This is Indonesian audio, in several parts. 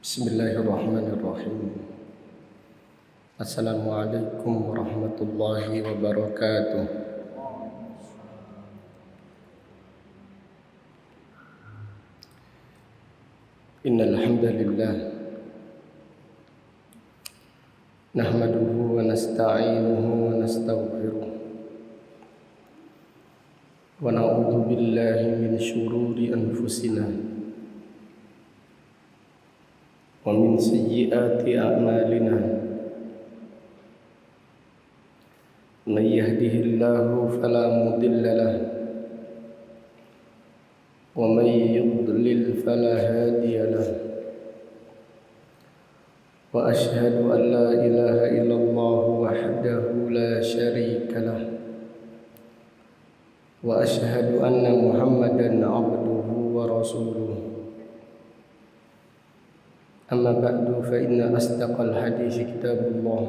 Bismillahirrahmanirrahim. Assalamualaikum warahmatullahi wabarakatuh. Innal hamdalillah nahmaduhu wa nasta'inuhu wa nastaghfiruh wa na'udzu billahi min shururi anfusina wa min sayyiati a'malina. Man yahdihillahu fala mudilla lahu wa man yudlil fala hadiya lahu. Wa ashhadu an la ilaha illallah wahdahu la syarika lahu wa ashhadu anna Muhammadan abduhu wa rasuluh. Amma ba'du, fa inna asdaqal hadits kitabullah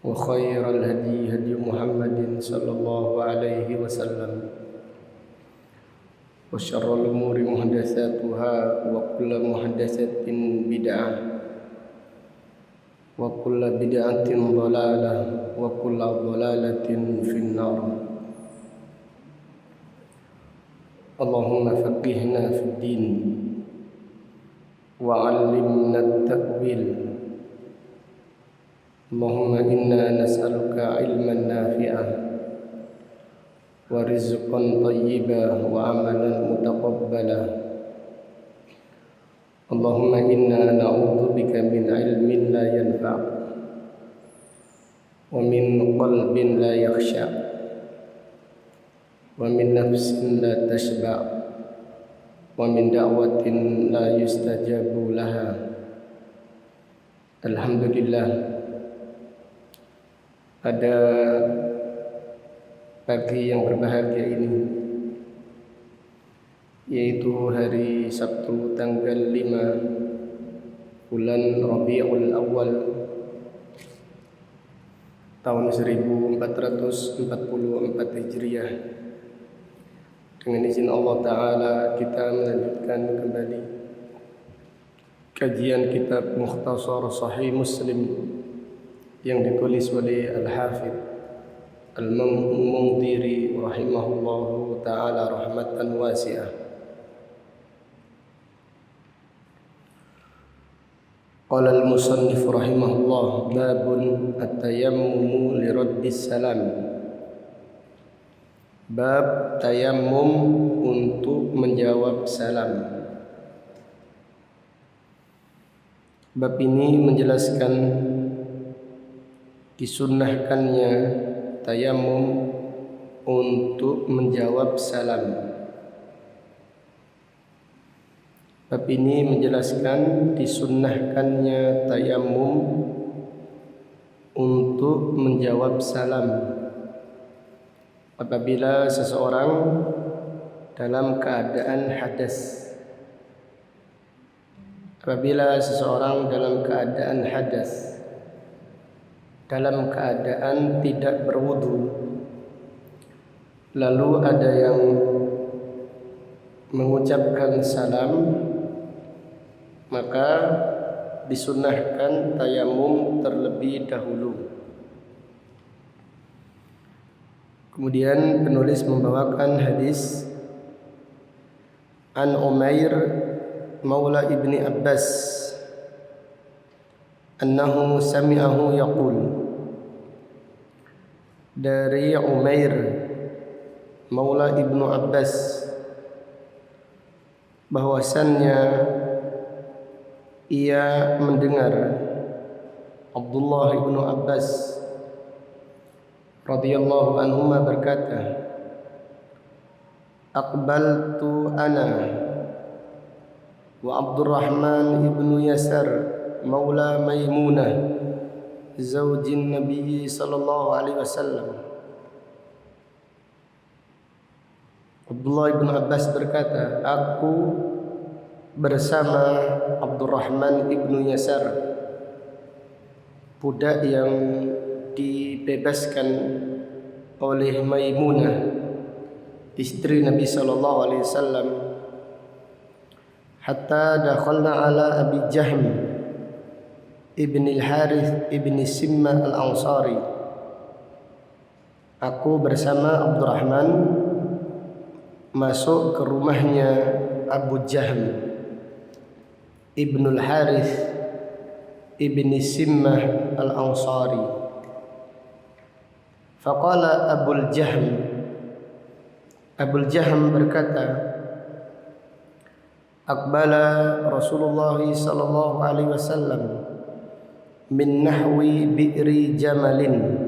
wa khairal hadi hadi Muhammadin sallallahu alaihi wasallam wa syarrul umuri muhdatsatuha wa kullu muhdatsatin bid'ah wa kullu bid'atin dhalalah wa kullu dhalalatin finnar. Allahumma faqihna fid din وعلمنا التأويل. اللهم إنا نسألك علما نافعا ورزقا طيبا وعملا متقبلا. اللهم إنا نعوذ بك من علم لا ينفع ومن قلب لا يخشع ومن نفس لا تشبع wa min da'watin la yustajabu laha. Alhamdulillah, pada pagi yang berbahagia ini, yaitu hari Sabtu tanggal 5 bulan Rabiul Awal tahun 1444 Hijriah. Dengan izin Allah Ta'ala, kita melanjutkan kembali kajian kitab Mukhtasar Sahih Muslim yang ditulis oleh Al-Hafidh Al-Mundhiri rahimahullahu ta'ala rahmatan wasi'ah. Qala al-musannif rahimahullah, babun at-tayammumu li raddis salam. Bab tayammum untuk menjawab salam. Bab ini menjelaskan disunnahkannya tayammum untuk menjawab salam. Bab ini menjelaskan disunnahkannya tayammum untuk menjawab salam apabila seseorang dalam keadaan hadas. Apabila seseorang dalam keadaan hadas, dalam keadaan tidak berwudu, lalu ada yang mengucapkan salam, maka disunnahkan tayamum terlebih dahulu. Kemudian penulis membawakan hadis An Umair Maula Ibni Abbas annahu sami'ahu yaqul, dari Umair Maula Ibnu Abbas bahwasannya ia mendengar Abdullah Ibnu Abbas radhiyallahu anhuma berkata, aqbaltu ana wa Abdurrahman ibnu Yasar maula Maimunah zaujin Nabi sallallahu alaihi wasallam. Abdullah ibnu Abbas berkata, aku bersama Abdurrahman ibnu Yasar, budak yang dibebaskan oleh Maimunah, istri Nabi sallallahu alaihi wasallam, hatta dakhalna ala Abi Jahm ibn al-Harith ibn Simmah al-Ansari. Aku bersama Abdurrahman masuk ke rumahnya Abu Jahm ibn al-Harith ibn Simmah al-Ansari. Faqala Abul Jahm berkata, Aqbala Rasulullah sallallahu alaihi wasallam min nahwi bi'ri jamalin.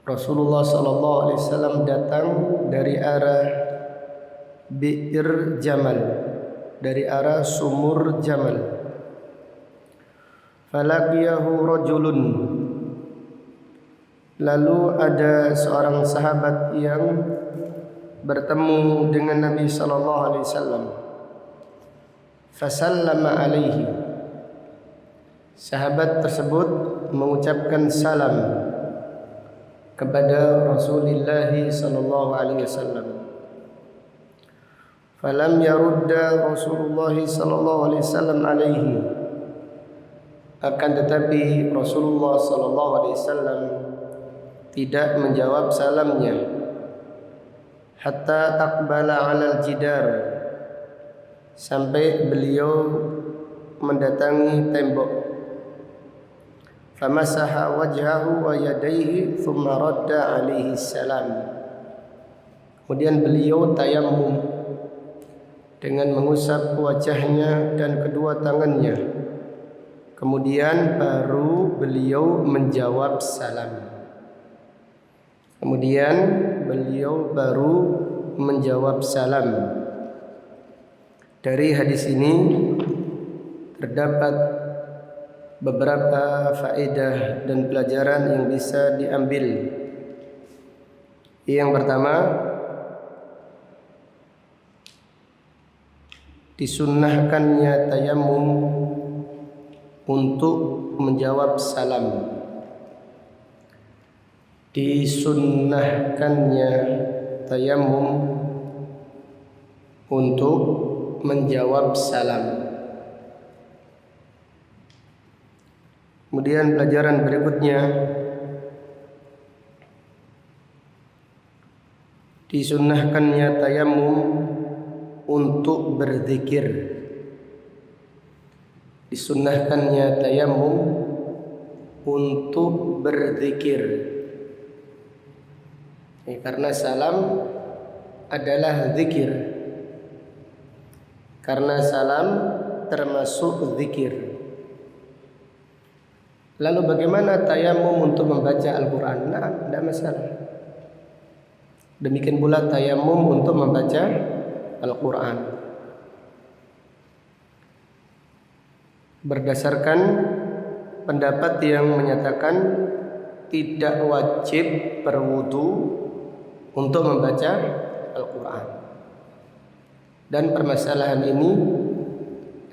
Rasulullah sallallahu alaihi wasallam datang dari arah bi'r Jamal, dari arah sumur Jamal. Falaqiyahu rajulun. Lalu ada seorang sahabat yang bertemu dengan Nabi sallallahu alaihi wasallam. Fasallama alaihi. Sahabat tersebut mengucapkan salam kepada Rasulullah sallallahu alaihi wasallam. Falam yarudda Rasulullah sallallahu alaihi wasallam alaihi. Akan tetapi Rasulullah sallallahu alaihi wasallam tidak menjawab salamnya. Hatta aqbala 'alal jidar, sampai beliau mendatangi tembok. Famasaha wajhahu wa yadayhi thumma radda 'alaihi salam. Kemudian beliau tayammum dengan mengusap wajahnya dan kedua tangannya. Kemudian baru beliau menjawab salam. Dari hadis ini terdapat beberapa faedah dan pelajaran yang bisa diambil. Yang pertama, disunnahkannya tayammum untuk menjawab salam. Disunnahkannya tayammum untuk menjawab salam. Kemudian pelajaran berikutnya, disunnahkannya tayammum untuk berzikir. Disunnahkannya tayammum untuk berzikir. Karena salam adalah zikir. Karena salam termasuk zikir. Lalu bagaimana tayammum untuk membaca Al-Quran? Nah, tidak masalah. Demikian pula tayammum untuk membaca Al-Quran. Berdasarkan pendapat yang menyatakan tidak wajib berwudu untuk membaca Al-Quran. Dan permasalahan ini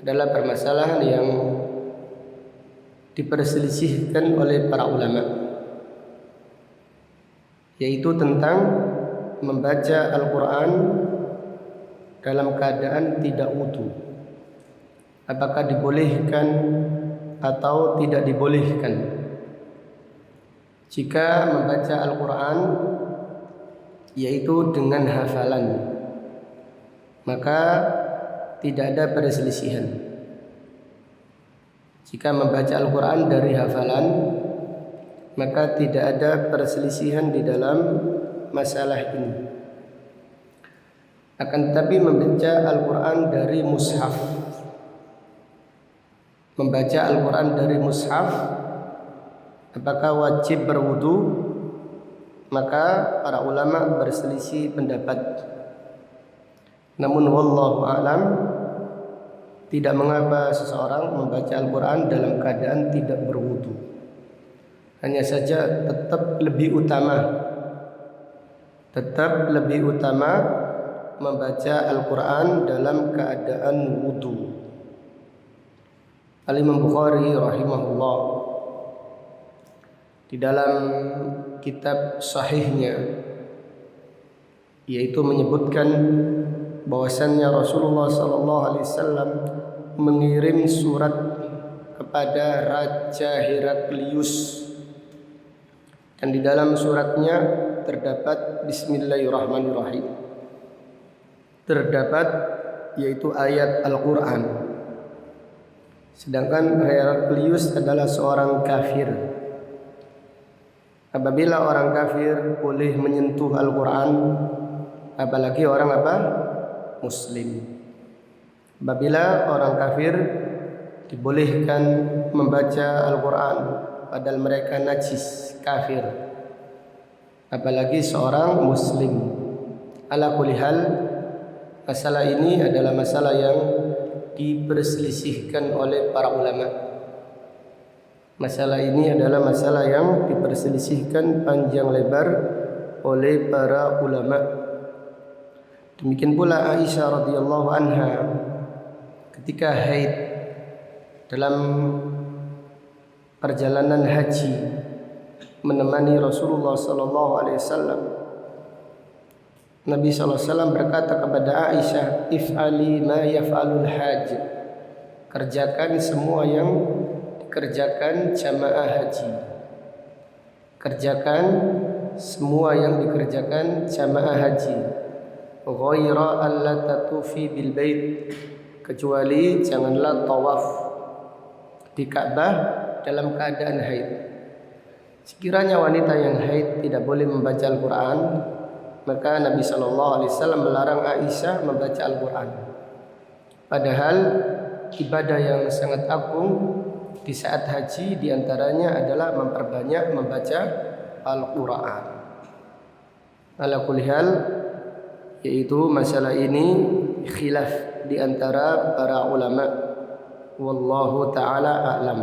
adalah permasalahan yang diperselisihkan oleh para ulama, yaitu tentang membaca Al-Quran dalam keadaan tidak wudu. Apakah dibolehkan atau tidak dibolehkan? Jika membaca Al-Quran yaitu dengan hafalan, maka tidak ada perselisihan. Jika membaca Al-Quran dari hafalan, maka tidak ada perselisihan di dalam masalah ini. Akan tetapi membaca Al-Quran dari mushaf, apakah wajib berwudu? Maka para ulama berselisih pendapat. Namun wallahu a'lam, tidak mengapa seseorang membaca Al-Quran dalam keadaan tidak berwudu. Hanya saja tetap lebih utama membaca Al-Quran dalam keadaan wudu. Al-Imam Bukhari rahimahullah di dalam kitab sahihnya, yaitu menyebutkan bahwasannya Rasulullah sallallahu alaihi wasallam mengirim surat kepada Raja Heraklius, dan di dalam suratnya terdapat Bismillahirrahmanirrahim, terdapat yaitu ayat Al-Quran. Sedangkan Heraklius adalah seorang kafir. Apabila orang kafir boleh menyentuh Al-Quran, apalagi orang apa? Muslim. Apabila orang kafir dibolehkan membaca Al-Quran, padahal mereka najis, kafir, apalagi seorang Muslim. Ala kulli hal, masalah ini adalah masalah yang diperselisihkan oleh para ulama. Masalah ini adalah masalah yang diperselisihkan panjang lebar oleh para ulama. Demikian pula Aisyah radhiyallahu anha ketika haid dalam perjalanan haji menemani Rasulullah sallallahu alaihi wasallam. Nabi sallallahu alaihi wasallam berkata kepada Aisyah, "If'ali ma yaf'alul haj." Kerjakan semua yang dikerjakan jamaah haji. Kerjakan semua yang dikerjakan jamaah haji. Ghaira alla tatufi bil bait, kecuali janganlah tawaf di Ka'bah dalam keadaan haid. Sekiranya wanita yang haid tidak boleh membaca Al-Quran, maka Nabi sallallahu alaihi wasallam melarang Aisyah membaca Al-Quran. Padahal ibadah yang sangat agung di saat haji diantaranya adalah memperbanyak membaca Al-Quran. Ala kulli hal, yaitu masalah ini khilaf di antara para ulama. Wallahu ta'ala a'lam.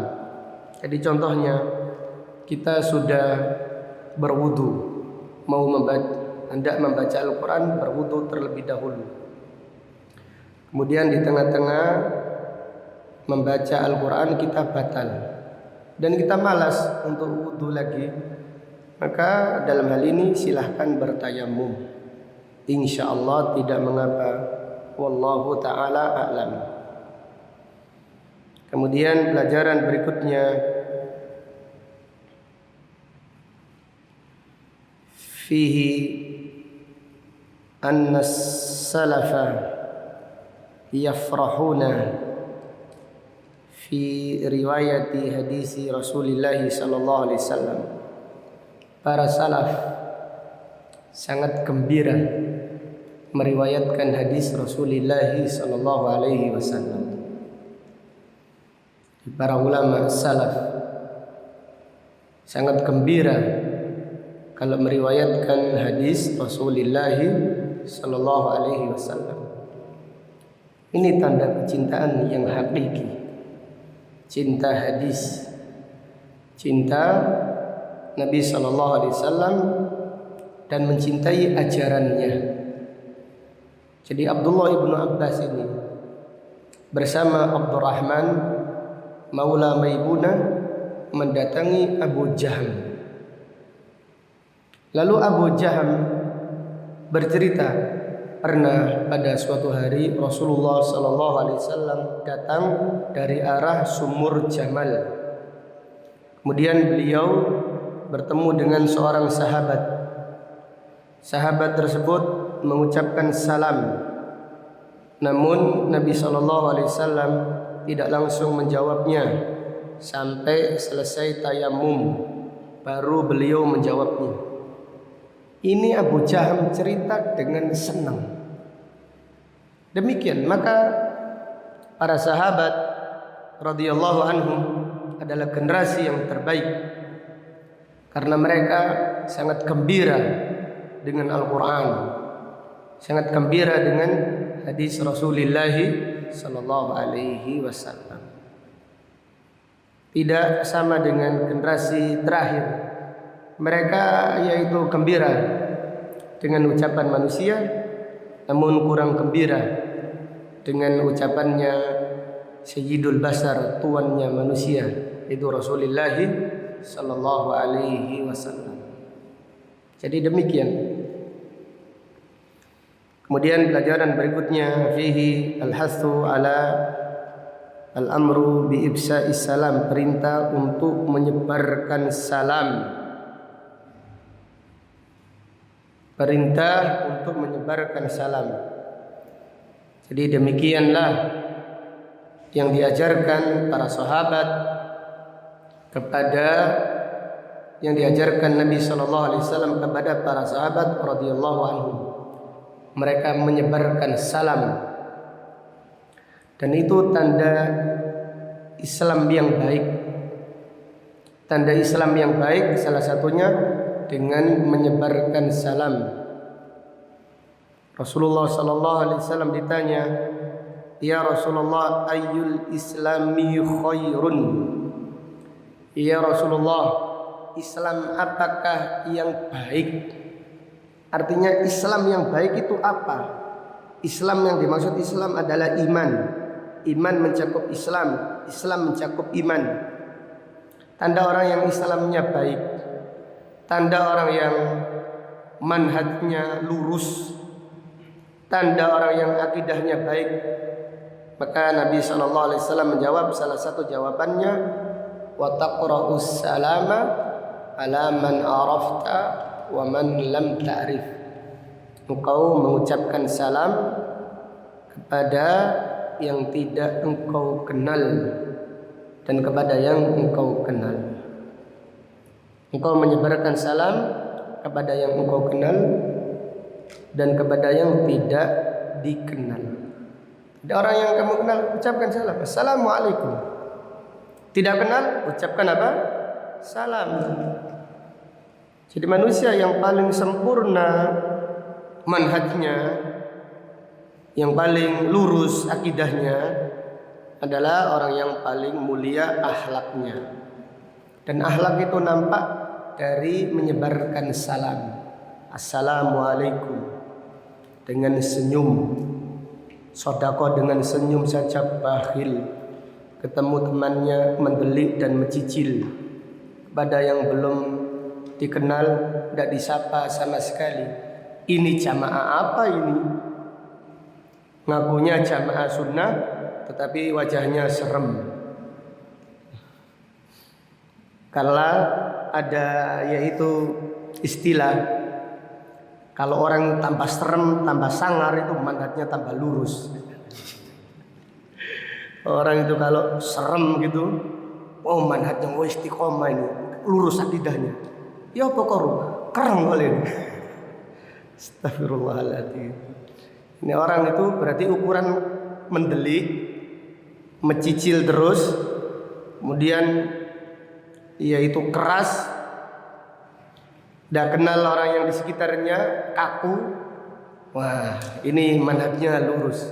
Jadi contohnya, kita sudah berwudu, mau hendak membaca Al-Quran, berwudu terlebih dahulu. Kemudian di tengah-tengah membaca Al-Quran kita batal dan kita malas untuk wudu lagi, maka dalam hal ini silahkan bertayamum. InsyaAllah tidak mengapa. Wallahu ta'ala a'lam. Kemudian pelajaran berikutnya, fihi anna salafa yafrahuna fi riwayati hadisi Rasulullah sallallahu alaihi wasallam. Para salaf sangat gembira meriwayatkan hadis Rasulullah sallallahu alaihi wasallam. Para ulama salaf sangat gembira kalau meriwayatkan hadis Rasulullah sallallahu alaihi wasallam. Ini tanda kecintaan yang hakiki. Cinta hadis, cinta Nabi sallallahu alaihi wasallam dan mencintai ajarannya. Jadi Abdullah ibnu Abbas ini bersama Abdurrahman Maula Maimunah mendatangi Abu Jaham. Lalu Abu Jaham bercerita, pernah pada suatu hari Rasulullah sallallahu alaihi wasallam datang dari arah Sumur Jamal. Kemudian beliau bertemu dengan seorang sahabat. Sahabat tersebut mengucapkan salam. Namun Nabi sallallahu alaihi wasallam tidak langsung menjawabnya sampai selesai tayamum, baru beliau menjawabnya. Ini Abu Jaham cerita dengan senang. Demikian, maka para sahabat radhiyallahu anhum adalah generasi yang terbaik karena mereka sangat gembira dengan Al-Quran, sangat gembira dengan hadis Rasulullah sallallahu alaihi wasallam. Tidak sama dengan generasi terakhir. Mereka yaitu gembira dengan ucapan manusia, namun kurang gembira dengan ucapannya Sayyidul Basar, tuannya manusia, itu Rasulullah sallallahu alaihi wasallam. Jadi demikian. Kemudian pelajaran berikutnya fihi al-hathu ala al-amru bi ibsa'is salam, perintah untuk menyebarkan salam. Perintah untuk menyebarkan salam. Jadi demikianlah yang diajarkan para sahabat kepada yang diajarkan Nabi sallallahu alaihi wasallam kepada para sahabat radhiyallahu anhum. Mereka menyebarkan salam. Dan itu tanda Islam yang baik. Tanda Islam yang baik salah satunya dengan menyebarkan salam. Rasulullah sallallahu alaihi wasallam ditanya, "Ya Rasulullah, ayyul islami khairun?" Ya Rasulullah, Islam apakah yang baik? Artinya Islam yang baik itu apa? Islam yang dimaksud Islam adalah iman. Iman mencakup Islam, Islam mencakup iman. Tanda orang yang Islamnya baik, tanda orang yang manhajnya lurus, tanda orang yang akidahnya baik. Maka Nabi SAW menjawab, salah satu jawabannya, wa taqra'us salama ala man arafta wa man lam ta'rif. Engkau mengucapkan salam kepada yang tidak engkau kenal dan kepada yang engkau kenal. Engkau menyebarkan salam kepada yang engkau kenal dan kepada yang tidak dikenal. Ada orang yang kamu kenal, ucapkan salam, assalamualaikum. Tidak kenal, ucapkan apa? Salam. Jadi manusia yang paling sempurna manhajnya, yang paling lurus akidahnya adalah orang yang paling mulia akhlaknya. Dan akhlak itu nampak dari menyebarkan salam. Assalamualaikum dengan senyum. Sedekah dengan senyum saja bakhil. Ketemu temannya mendelik dan mencicil. Kepada yang belum dikenal tidak disapa sama sekali. Ini jamaah apa ini? Ngakunya jamaah sunnah tetapi wajahnya serem. Karena ada yaitu istilah, kalau orang tambah serem, tambah sangar itu manhajnya tambah lurus. Orang itu kalau serem gitu, oh manhajnya istiqomah ini, lurus akidahnya. Ya pokoknya kereng oleh. Astagfirullahaladzim. Ini orang itu berarti ukuran mendelik, mencicil terus, kemudian yaitu keras, tidak kenal orang yang di sekitarnya, kaku. Wah, ini manhajnya lurus.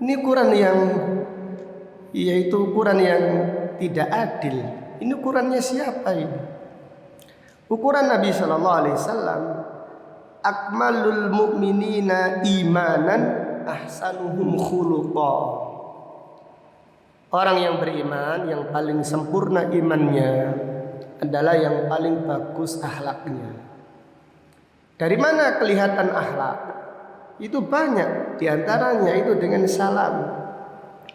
Ini ukuran yang yaitu ukuran yang tidak adil. Ini ukurannya siapa ini? Ukuran Nabi sallallahu alaihi wasallam, akmalul mu'minina imanan ahsanuhum khuluqa. Orang yang beriman yang paling sempurna imannya adalah yang paling bagus akhlaknya. Dari mana kelihatan akhlak? Itu banyak, diantaranya itu dengan salam.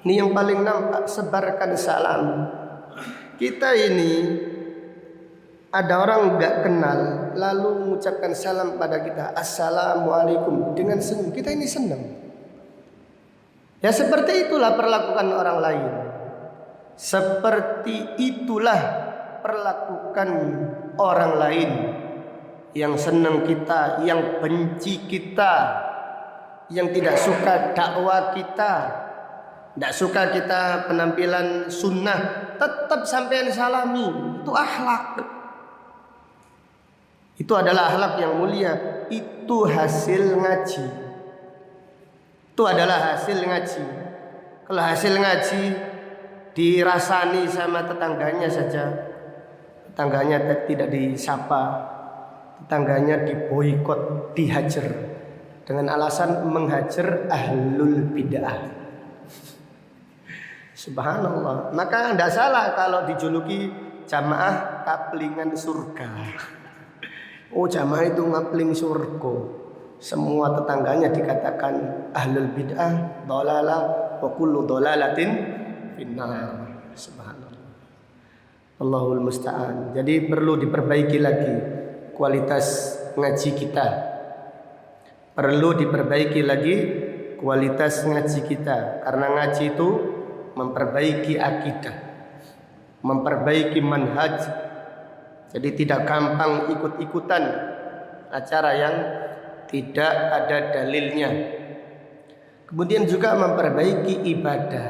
Ini yang paling nampak, sebarkan salam. Kita ini ada orang nggak kenal lalu mengucapkan salam pada kita, assalamualaikum, dengan senyum, kita ini senang. Ya seperti itulah perlakukan orang lain. Seperti itulah perlakukan orang lain. Yang senang kita, yang benci kita, yang tidak suka dakwah kita, tidak suka kita penampilan sunnah, tetap sampean salami. Itu akhlak. Itu adalah akhlak yang mulia. Itu hasil ngaji. Itu adalah hasil ngaji. Kalau hasil ngaji dirasani sama tetangganya saja, tetangganya tidak disapa, tetangganya diboikot, dihajar dengan alasan menghajar ahlul bid'ah. Subhanallah. Maka tidak salah kalau dijuluki jamaah kaplingan surga. Oh jamaah itu ngapling surga. semua tetangganya dikatakan ahlul bid'ah, dhalalah, wa kullu dhalalatin finnar. Subhanallah. Allahul musta'an. Jadi perlu diperbaiki lagi kualitas ngaji kita. Perlu diperbaiki lagi kualitas ngaji kita, karena ngaji itu memperbaiki akidah, memperbaiki manhaj. Jadi tidak gampang ikut-ikutan acara yang tidak ada dalilnya. Kemudian juga memperbaiki ibadah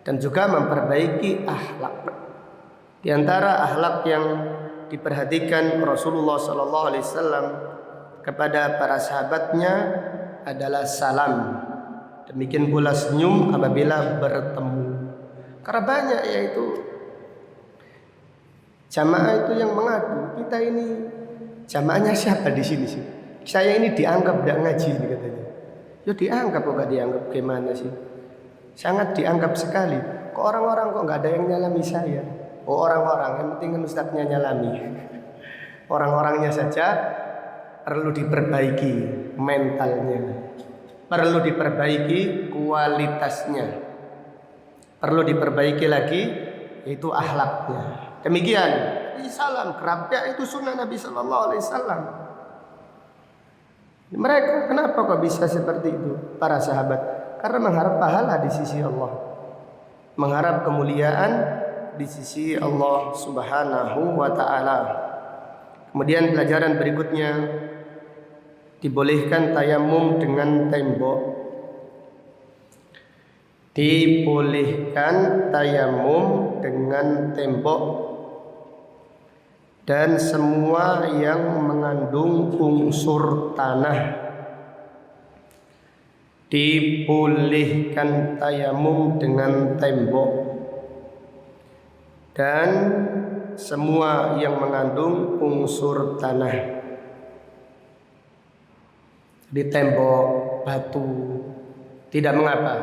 dan juga memperbaiki akhlak. Di antara akhlak yang diperhatikan Rasulullah sallallahu alaihi wasallam kepada para sahabatnya adalah salam. Demikian pula senyum apabila bertemu. Karena banyak yaitu jamaah itu yang mengadu, kita ini jamaahnya siapa di sini sih? Saya ini dianggap tidak ngaji katanya. Ya dianggap kok gak dianggap, gimana sih? Sangat dianggap sekali. Kok orang-orang kok nggak ada yang nyalami saya? Oh orang-orang, yang penting kan ustadznya nyalami. Orang-orangnya saja perlu diperbaiki mentalnya, perlu diperbaiki kualitasnya, perlu diperbaiki lagi yaitu akhlaknya. Demikian. Salam kerapnya itu sunnah Nabi Sallallahu Alaihi Wasallam. Mereka kenapa kok bisa seperti itu? Para sahabat karena mengharap pahala di sisi Allah, mengharap kemuliaan di sisi Allah Subhanahu wa Ta'ala. Kemudian pelajaran berikutnya, dibolehkan tayamum dengan tembok. Dibolehkan tayamum dengan tembok dan semua yang mengandung unsur tanah. Dibolehkan tayamum dengan tembok dan semua yang mengandung unsur tanah. Di tembok, batu, tidak mengapa.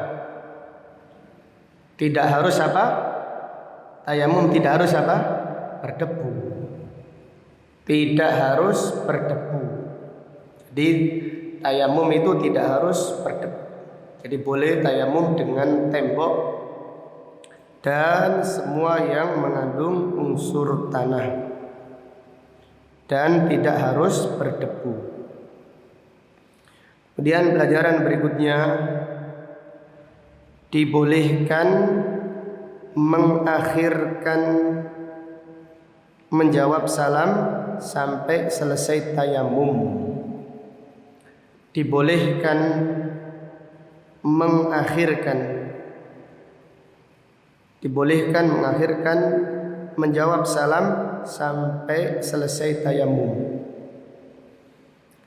Tidak harus apa? Tayamum tidak harus apa? Berdebu. Tidak harus berdebu. Jadi tayamum itu tidak harus berdebu. Jadi boleh tayamum dengan tembok dan semua yang mengandung unsur tanah dan tidak harus berdebu. Kemudian pelajaran berikutnya, dibolehkan mengakhirkan menjawab salam sampai selesai tayamum. Dibolehkan mengakhirkan menjawab salam sampai selesai tayamum.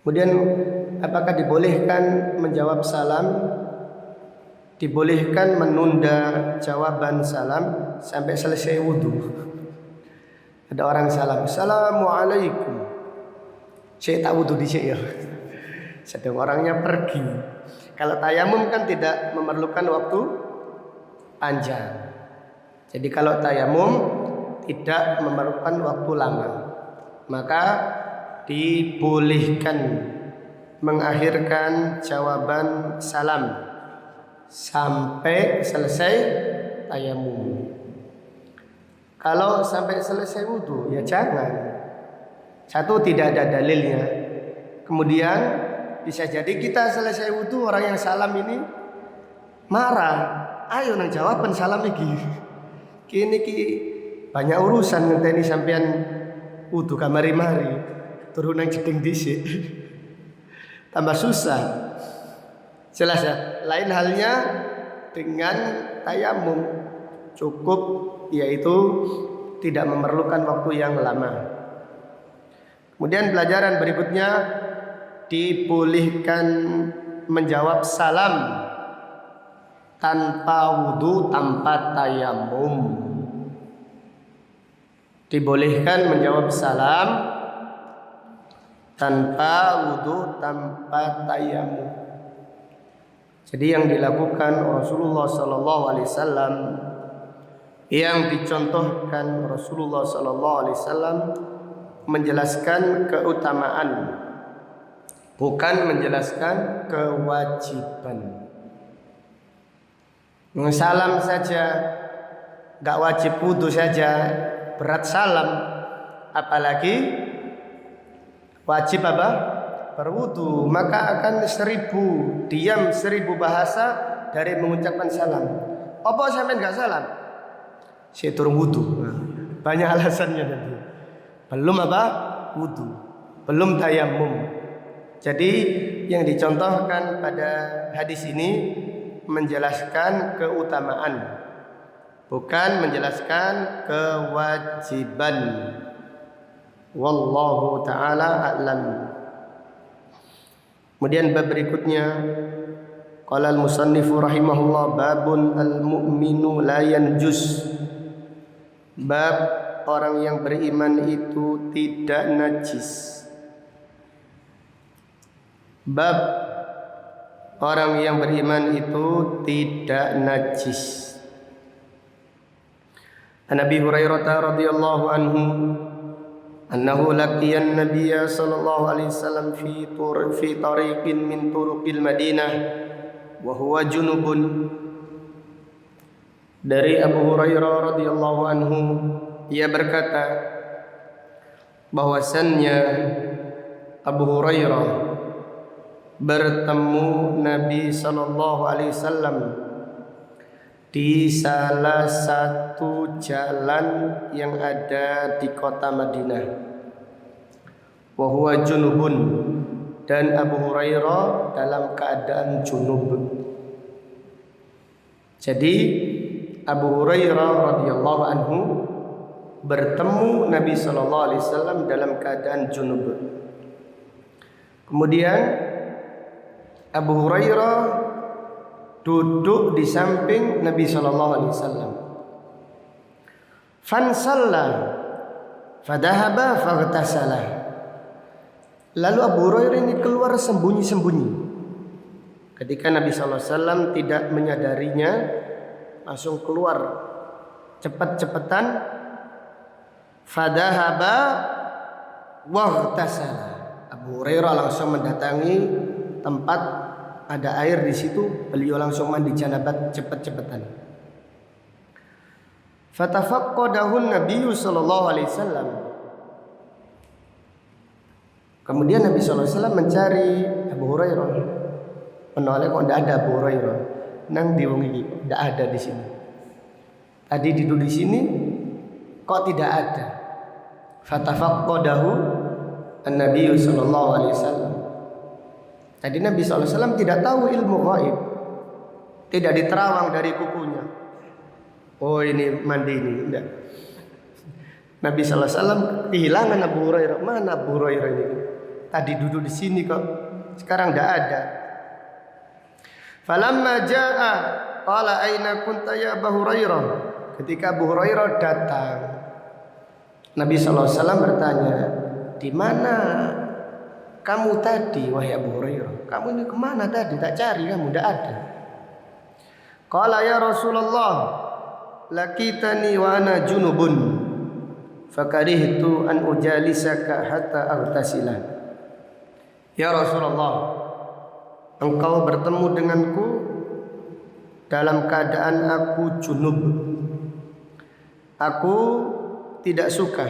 Kemudian apakah dibolehkan menjawab salam? Dibolehkan menunda jawaban salam sampai selesai wudhu. Ada orang salam, Assalamualaikum. Saya tak wudhu di sini ya. Sedang orangnya pergi. Kalau tayamum kan tidak memerlukan waktu panjang. Jadi kalau tayamum tidak memerlukan waktu lama, maka dibolehkan mengakhirkan jawaban salam sampai selesai tayamum. Kalau sampai selesai wudhu, ya jangan. Satu, tidak ada dalilnya. Kemudian bisa jadi kita selesai wudhu, orang yang salam ini marah. Ayo nang jawaban salam lagi. Kini banyak urusan ngenteni sampean wudhu kamari-mari, turun nang jeding dhisik. Tambah susah. Jelas ya. Lain halnya dengan tayamum, cukup yaitu tidak memerlukan waktu yang lama. Kemudian pelajaran berikutnya, dibolehkan menjawab salam tanpa wudu, tanpa tayamum. Dibolehkan menjawab salam tanpa wudu, tanpa tayamum. Jadi yang dilakukan Rasulullah sallallahu alaihi wasallam, yang dicontohkan Rasulullah sallallahu alaihi wasallam menjelaskan keutamaan bukan menjelaskan kewajiban. Salam saja gak wajib wudu saja berat salam, apalagi wajib apa? Berwudu. Maka akan 1000 diam 1000 bahasa dari mengucapkan salam. Apa sampean gak salam? Saya turun wudu. Banyak alasannya nanti. Belum apa? Wudu. Belum tayamum. Jadi yang dicontohkan pada hadis ini menjelaskan keutamaan, bukan menjelaskan kewajiban. Wallahu ta'ala a'lam. Kemudian bab berikutnya, qala al-musannifu rahimahullah, babun al-mu'minu la yanjus. Bab orang yang beriman itu tidak najis. Bab orang yang beriman itu tidak najis. An Abi Hurairah radhiyallahu anhu annahu laqiya an-nabiy sallallahu alaihi wasallam fi tariqin min turuqil Madinah wa huwa junubun. Dari Abu Hurairah radhiyallahu anhu, ia berkata bahwasannya Abu Hurairah bertemu Nabi sallallahu alaihi wasallam di salah satu jalan yang ada di kota Madinah. Wa huwa junubun, dan Abu Hurairah dalam keadaan junub. Jadi Abu Hurairah radhiyallahu anhu bertemu Nabi sallallahu alaihi wasallam dalam keadaan junub. Kemudian Abu Hurairah duduk di samping Nabi sallallahu alaihi wasallam. Fansalla fadhahaba faghtasala. Lalu Abu Hurairah ini keluar sembunyi-sembunyi. Ketika Nabi sallallahu alaihi wasallam tidak menyadarinya, langsung keluar cepat-cepatan. Fadhahaba waghtasala. Abu Hurairah langsung mendatangi tempat ada air di situ, beliau langsung mandi janabat cepat-cepatan. Fatafaqqadahu Nabi sallallahu alaihi wasallam. Kemudian Nabi sallallahu alaihi wasallam mencari Abu Hurairah. Menoleh kok tidak ada Abu Hurairah. Nang diwungi tidak ada di sini. Tadi duduk di sini kok tidak ada. Fatafaqqadahu Nabi sallallahu alaihi wasallam. Tadi Nabi SAW tidak tahu ilmu gaib, tidak diterawang dari kukunya. Oh ini mandi ini, tidak. Nabi SAW kehilangan Abu Hurairah. Mana Abu Hurairah ini? Tadi duduk di sini kok, sekarang tidak ada. Falamma jaa qala aina kunta ya Abu Hurairah. Ketika Abu Hurairah datang, Nabi SAW bertanya, di mana kamu tadi wahai Abu Hurairah? Kamu ini kemana tadi? Tak cari kamu, tidak ada. Qala ya Rasulullah, lakitani wa ana junubun, fakarihtu an ujalisaka hatta aghtasila. Ya Rasulullah, engkau bertemu denganku dalam keadaan aku junub. Aku tidak suka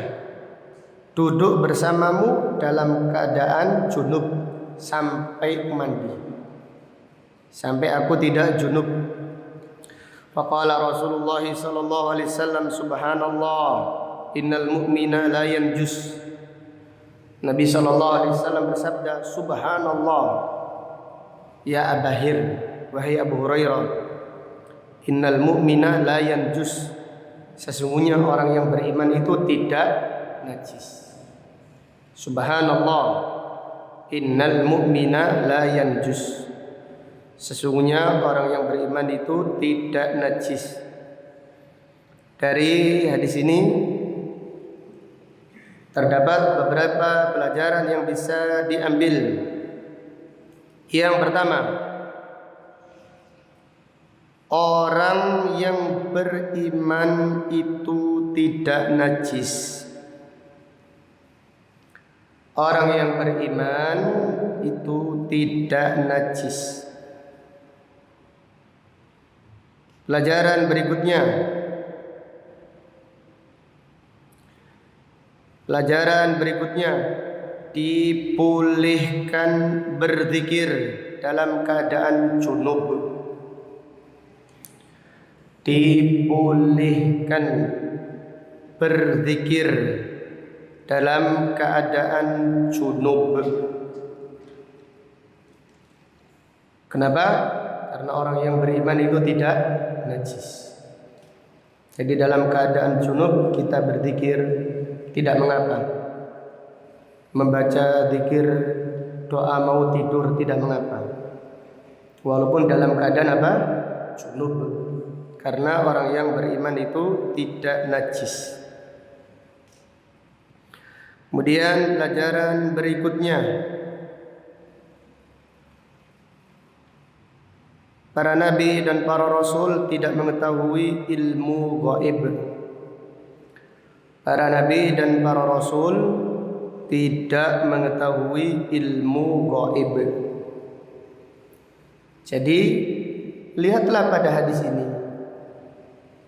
duduk bersamamu dalam keadaan junub sampai mandi, sampai aku tidak junub. Faqala Rasulullah sallallahu alaihi wasallam, subhanallah, innal mu'mina la yanjus. Nabi sallallahu alaihi wasallam bersabda, subhanallah, ya Abahir, wahai Abu Hurairah, innal mu'mina la yanjus. Sesungguhnya orang yang beriman itu tidak najis. Subhanallah, innal mu'mina la yanjus. Sesungguhnya orang yang beriman itu tidak najis. Dari hadis ini terdapat beberapa pelajaran yang bisa diambil. Yang pertama, orang yang beriman itu tidak najis. Orang yang beriman itu tidak najis. Pelajaran berikutnya. Pelajaran berikutnya, dibolehkan berzikir dalam keadaan junub. Dibolehkan berzikir dalam keadaan junub. Kenapa? Karena orang yang beriman itu tidak najis. Jadi dalam keadaan junub kita berzikir tidak mengapa. Membaca zikir, doa mau tidur tidak mengapa. Walaupun dalam keadaan apa? Junub. Karena orang yang beriman itu tidak najis. Kemudian pelajaran berikutnya, para nabi dan para rasul tidak mengetahui ilmu gaib. Para nabi dan para rasul tidak mengetahui ilmu gaib. Jadi lihatlah pada hadis ini,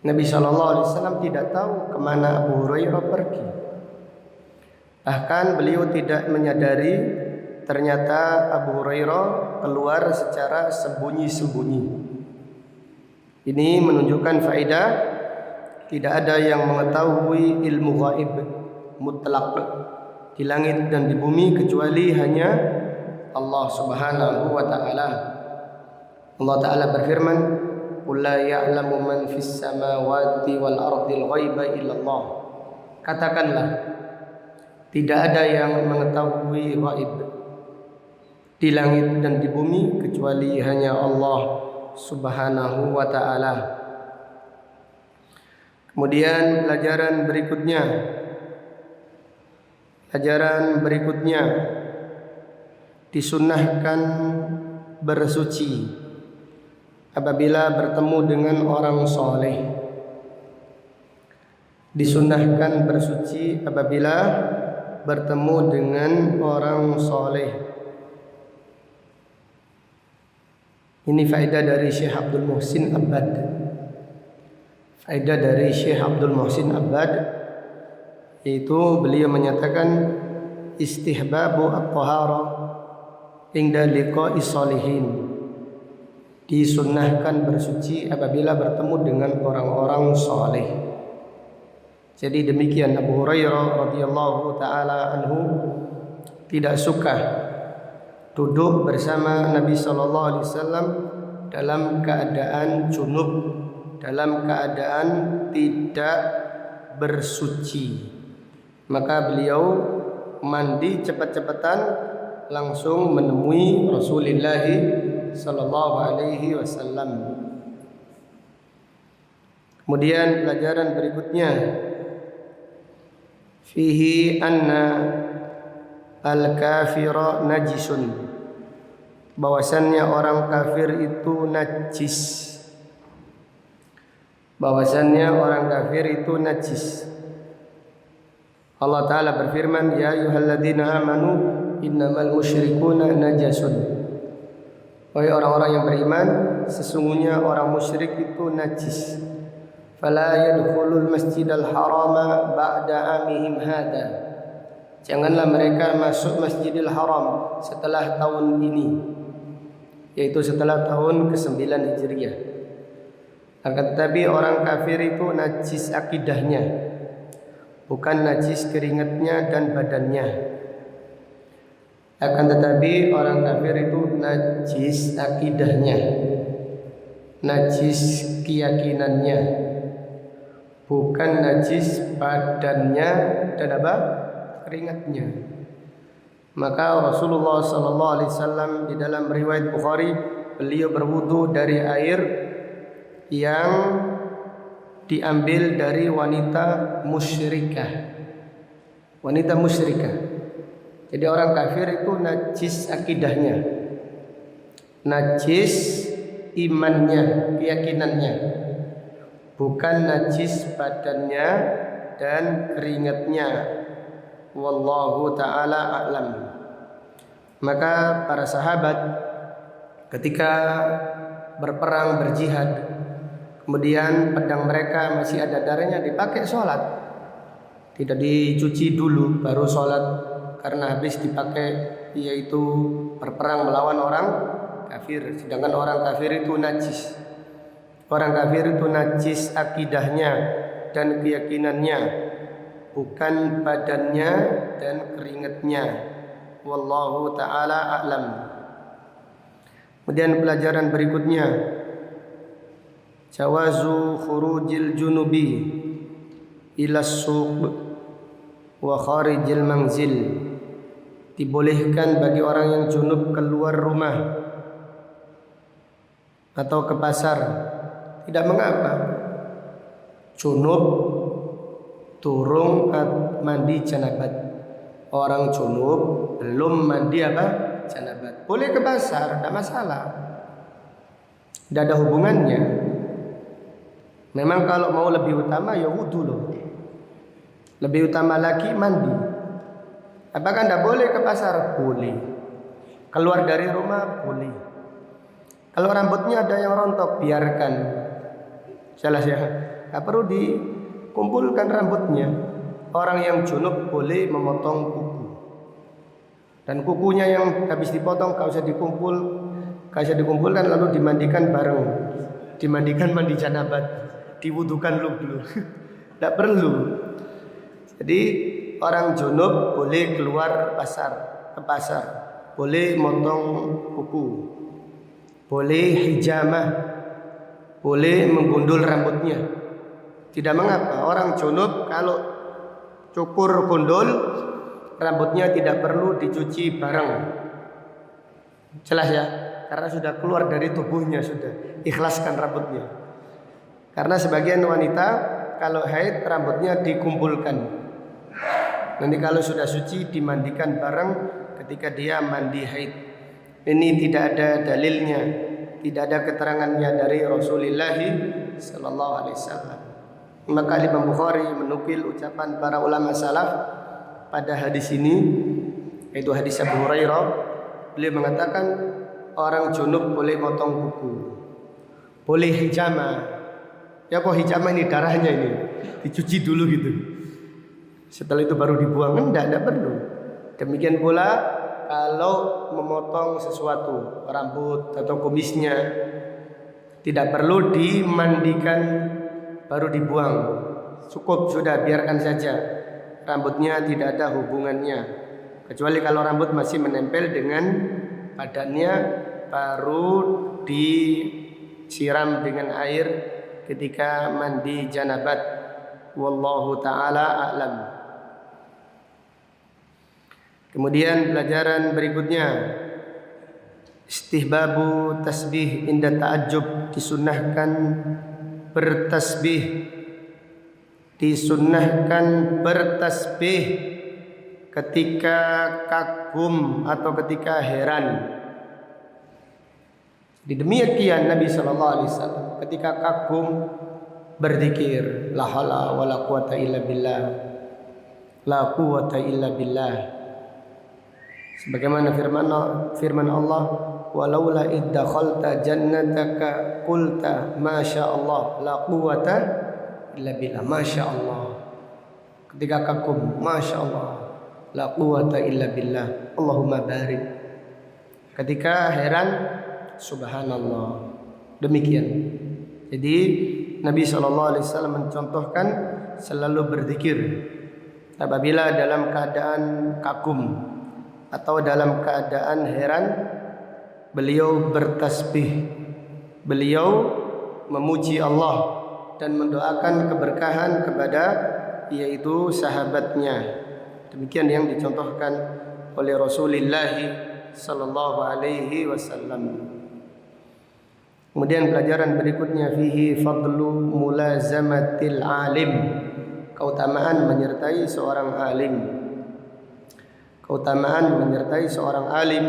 Nabi SAW tidak tahu kemana Abu Hurairah pergi. Bahkan beliau tidak menyadari ternyata Abu Hurairah keluar secara sembunyi-sembunyi. Ini menunjukkan faedah tidak ada yang mengetahui ilmu gaib mutlak di langit dan di bumi kecuali hanya Allah Subhanahu wa taala. Allah taala berfirman, "Qul la ya'lamu man fis samawati wal ardil ghaiba illallah." Katakanlah, tidak ada yang mengetahui gaib di langit dan di bumi kecuali hanya Allah Subhanahu wa taala. Kemudian pelajaran berikutnya disunnahkan bersuci apabila bertemu dengan orang soleh. Disunnahkan bersuci apabila bertemu dengan orang soleh. Ini faedah dari Syekh Abdul Muhsin Abbad. Faedah dari Syekh Abdul Muhsin Abbad, yaitu beliau menyatakan istihbabu at-taharah inda liqa'i sholihin. Disunnahkan bersuci apabila bertemu dengan orang-orang soleh. Jadi demikian Abu Hurairah radhiyallahu taala anhu tidak suka duduk bersama Nabi sallallahu alaihi wasallam dalam keadaan junub, dalam keadaan tidak bersuci. Maka beliau mandi cepat-cepatan langsung menemui Rasulullah sallallahu alaihi wasallam. Kemudian pelajaran berikutnya, fihi anna al-kafira najisun, bahwasannya orang kafir itu najis. Bahwasannya orang kafir itu najis. Allah Ta'ala berfirman, ya ayyuhalladzina amanu innamal musyrikuna najasun. Wahai orang-orang yang beriman, sesungguhnya orang musyrik itu najis. Fala yadkhulul masjidal harama ba'da amihim hada. Janganlah mereka masuk Masjidil Haram setelah tahun ini, yaitu setelah tahun ke-9 Hijriah. Akan tetapi orang kafir itu najis akidahnya, bukan najis keringatnya dan badannya. Akan tetapi orang kafir itu najis akidahnya, najis keyakinannya, bukan najis badannya dan apa? Keringatnya. Maka Rasulullah sallallahu alaihi wasallam di dalam riwayat Bukhari, beliau berwudu dari air yang diambil dari wanita musyrikah. Wanita musyrikah. Jadi orang kafir itu najis akidahnya, najis imannya, keyakinannya, bukan najis badannya dan keringatnya. Wallahu ta'ala a'lam. Maka para sahabat ketika berperang, berjihad, kemudian pedang mereka masih ada darahnya, dipakai sholat. Tidak dicuci dulu baru sholat, karena habis dipakai, yaitu berperang melawan orang kafir. Sedangkan orang kafir itu najis. Orang kafir itu najis akidahnya dan keyakinannya, bukan badannya dan keringatnya. Wallahu ta'ala a'lam. Kemudian pelajaran berikutnya, jawazu khurujil junubi ila suq wa kharijil manzil. Dibolehkan bagi orang yang junub keluar rumah atau ke pasar, tidak mengapa. Junub turung mandi janabat. Orang junub belum mandi apa? Janabat. Boleh ke pasar, tidak masalah. Tidak ada hubungannya. Memang kalau mau lebih utama ya wudu loh. Lebih utama lagi mandi. Apakah tidak boleh ke pasar? Boleh. Keluar dari rumah? Boleh. Kalau rambutnya ada yang rontok, biarkan. Jelas ya. Tidak perlu dikumpulkan rambutnya. Orang yang junub boleh memotong kuku. Dan kukunya yang habis dipotong gak usah dikumpulkan lalu dimandikan bareng. Dimandikan mandi janabat, diwudukan dulu. Tidak perlu. Jadi orang junub boleh keluar ke pasar, boleh motong kuku, boleh hijamah, boleh menggundul rambutnya. Tidak mengapa. Orang junub kalau cukur gundul rambutnya tidak perlu dicuci bareng. Jelas ya? Karena sudah keluar dari tubuhnya, sudah ikhlaskan rambutnya. Karena sebagian wanita kalau haid rambutnya dikumpulkan. Nanti kalau sudah suci dimandikan bareng ketika dia mandi haid. Ini tidak ada dalilnya, tidak ada keterangannya dari Rasulullah sallallahu alaihi wasallam. Maka Imam Bukhari menukil ucapan para ulama salaf pada hadis ini, yaitu hadis Abu Hurairah. Beliau mengatakan orang junub boleh potong kuku, boleh hijama. Ya kok hijama ini darahnya ini dicuci dulu gitu. Setelah itu baru dibuang, tidak perlu. Demikian pula kalau memotong sesuatu, rambut atau kumisnya, tidak perlu dimandikan baru dibuang. Cukup sudah, biarkan saja. Rambutnya tidak ada hubungannya. Kecuali kalau rambut masih menempel dengan badannya, baru disiram dengan air ketika mandi janabat. Wallahu ta'ala a'lam. Kemudian pelajaran berikutnya, istihbabu tasbih inda ta'ajjub. Disunnahkan bertasbih, ketika kagum atau ketika heran. Demikian Nabi sallallahu alaihi wasallam ketika kagum berzikir, la haula wala quwata illa billah, la quwata illa billah. Sebagaimana firman Allah, walaula iddakhalta jannataka qulta masya Allah la quwata illa billah. Masya Allah. Ketika kagum, masya Allah, la quwata illa billah, Allahumma barik. Ketika heran, subhanallah. Demikian. Jadi Nabi SAW mencontohkan selalu berzikir apabila dalam keadaan kagum atau dalam keadaan heran. Beliau bertasbih, beliau memuji Allah dan mendoakan keberkahan kepada yaitu sahabatnya. Demikian yang dicontohkan oleh Rasulullah sallallahu alaihi wasallam. Kemudian pelajaran berikutnya, fihi fadlu mulazamatil alim. Keutamaan menyertai seorang alim. Keutamaan menyertai seorang alim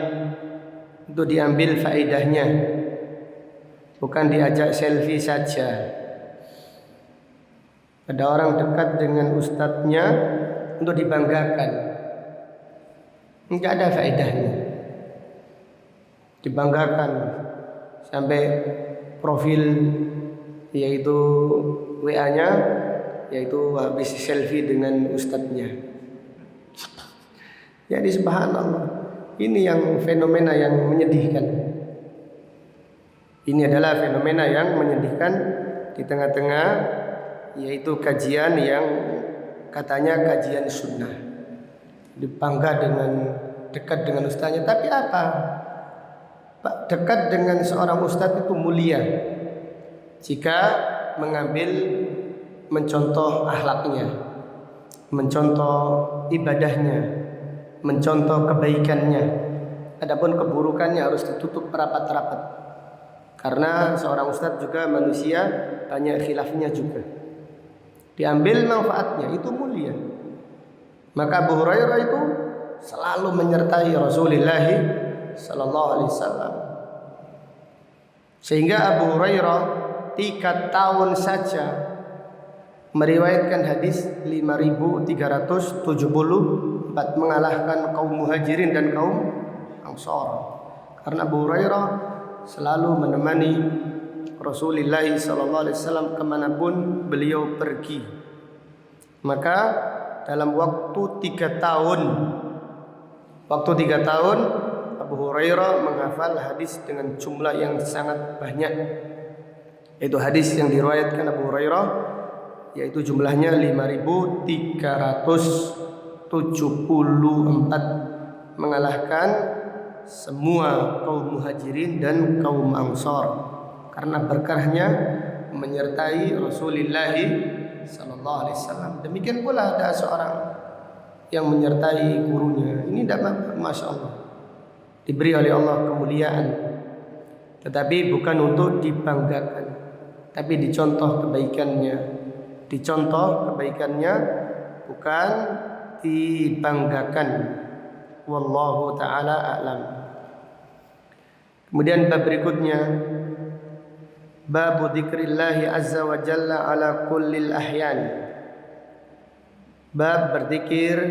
itu diambil faedahnya, bukan diajak selfie saja. Ada orang dekat dengan ustadznya untuk dibanggakan. Enggak ada faedahnya. Dibanggakan sampai profil yaitu WA-nya yaitu habis selfie dengan ustadznya. Jadi subhanallah, ini yang fenomena yang menyedihkan. Ini adalah fenomena yang menyedihkan di tengah-tengah yaitu kajian yang katanya kajian sunnah. Dibangga dengan dekat dengan ustaznya, tapi apa? Pak, dekat dengan seorang ustadz itu mulia jika mencontoh akhlaknya, mencontoh ibadahnya, mencontoh kebaikannya. Adapun keburukannya harus ditutup rapat-rapat. Karena seorang ustadz juga manusia, banyak khilafnya juga. Diambil manfaatnya, itu mulia. Maka Abu Hurairah itu selalu menyertai Rasulullah sallallahu alaihi wasallam. Sehingga Abu Hurairah 3 tahun saja meriwayatkan hadis 5.374, mengalahkan kaum Muhajirin dan kaum Ansar. Karena Abu Hurairah selalu menemani Rasulullah sallallahu alaihi wasallam kemanapun beliau pergi. Maka dalam waktu 3 tahun Abu Hurairah menghafal hadis dengan jumlah yang sangat banyak. Itu hadis yang diriwayatkan Abu Hurairah, yaitu jumlahnya 5.374, mengalahkan semua kaum Muhajirin dan kaum Ansar karena berkahnya menyertai Rasulullah sallallahu alaihi wasallam. Demikian pula ada seorang yang menyertai gurunya. Ini tidak, masya Allah, diberi oleh Allah kemuliaan, tetapi bukan untuk dibanggakan, tapi dicontoh kebaikannya, bukan dibanggakan. Wallahu ta'ala a'lam. Kemudian bab berikutnya, bab dzikrillahi azza wa jalla ala kullil ahyan. Bab berzikir,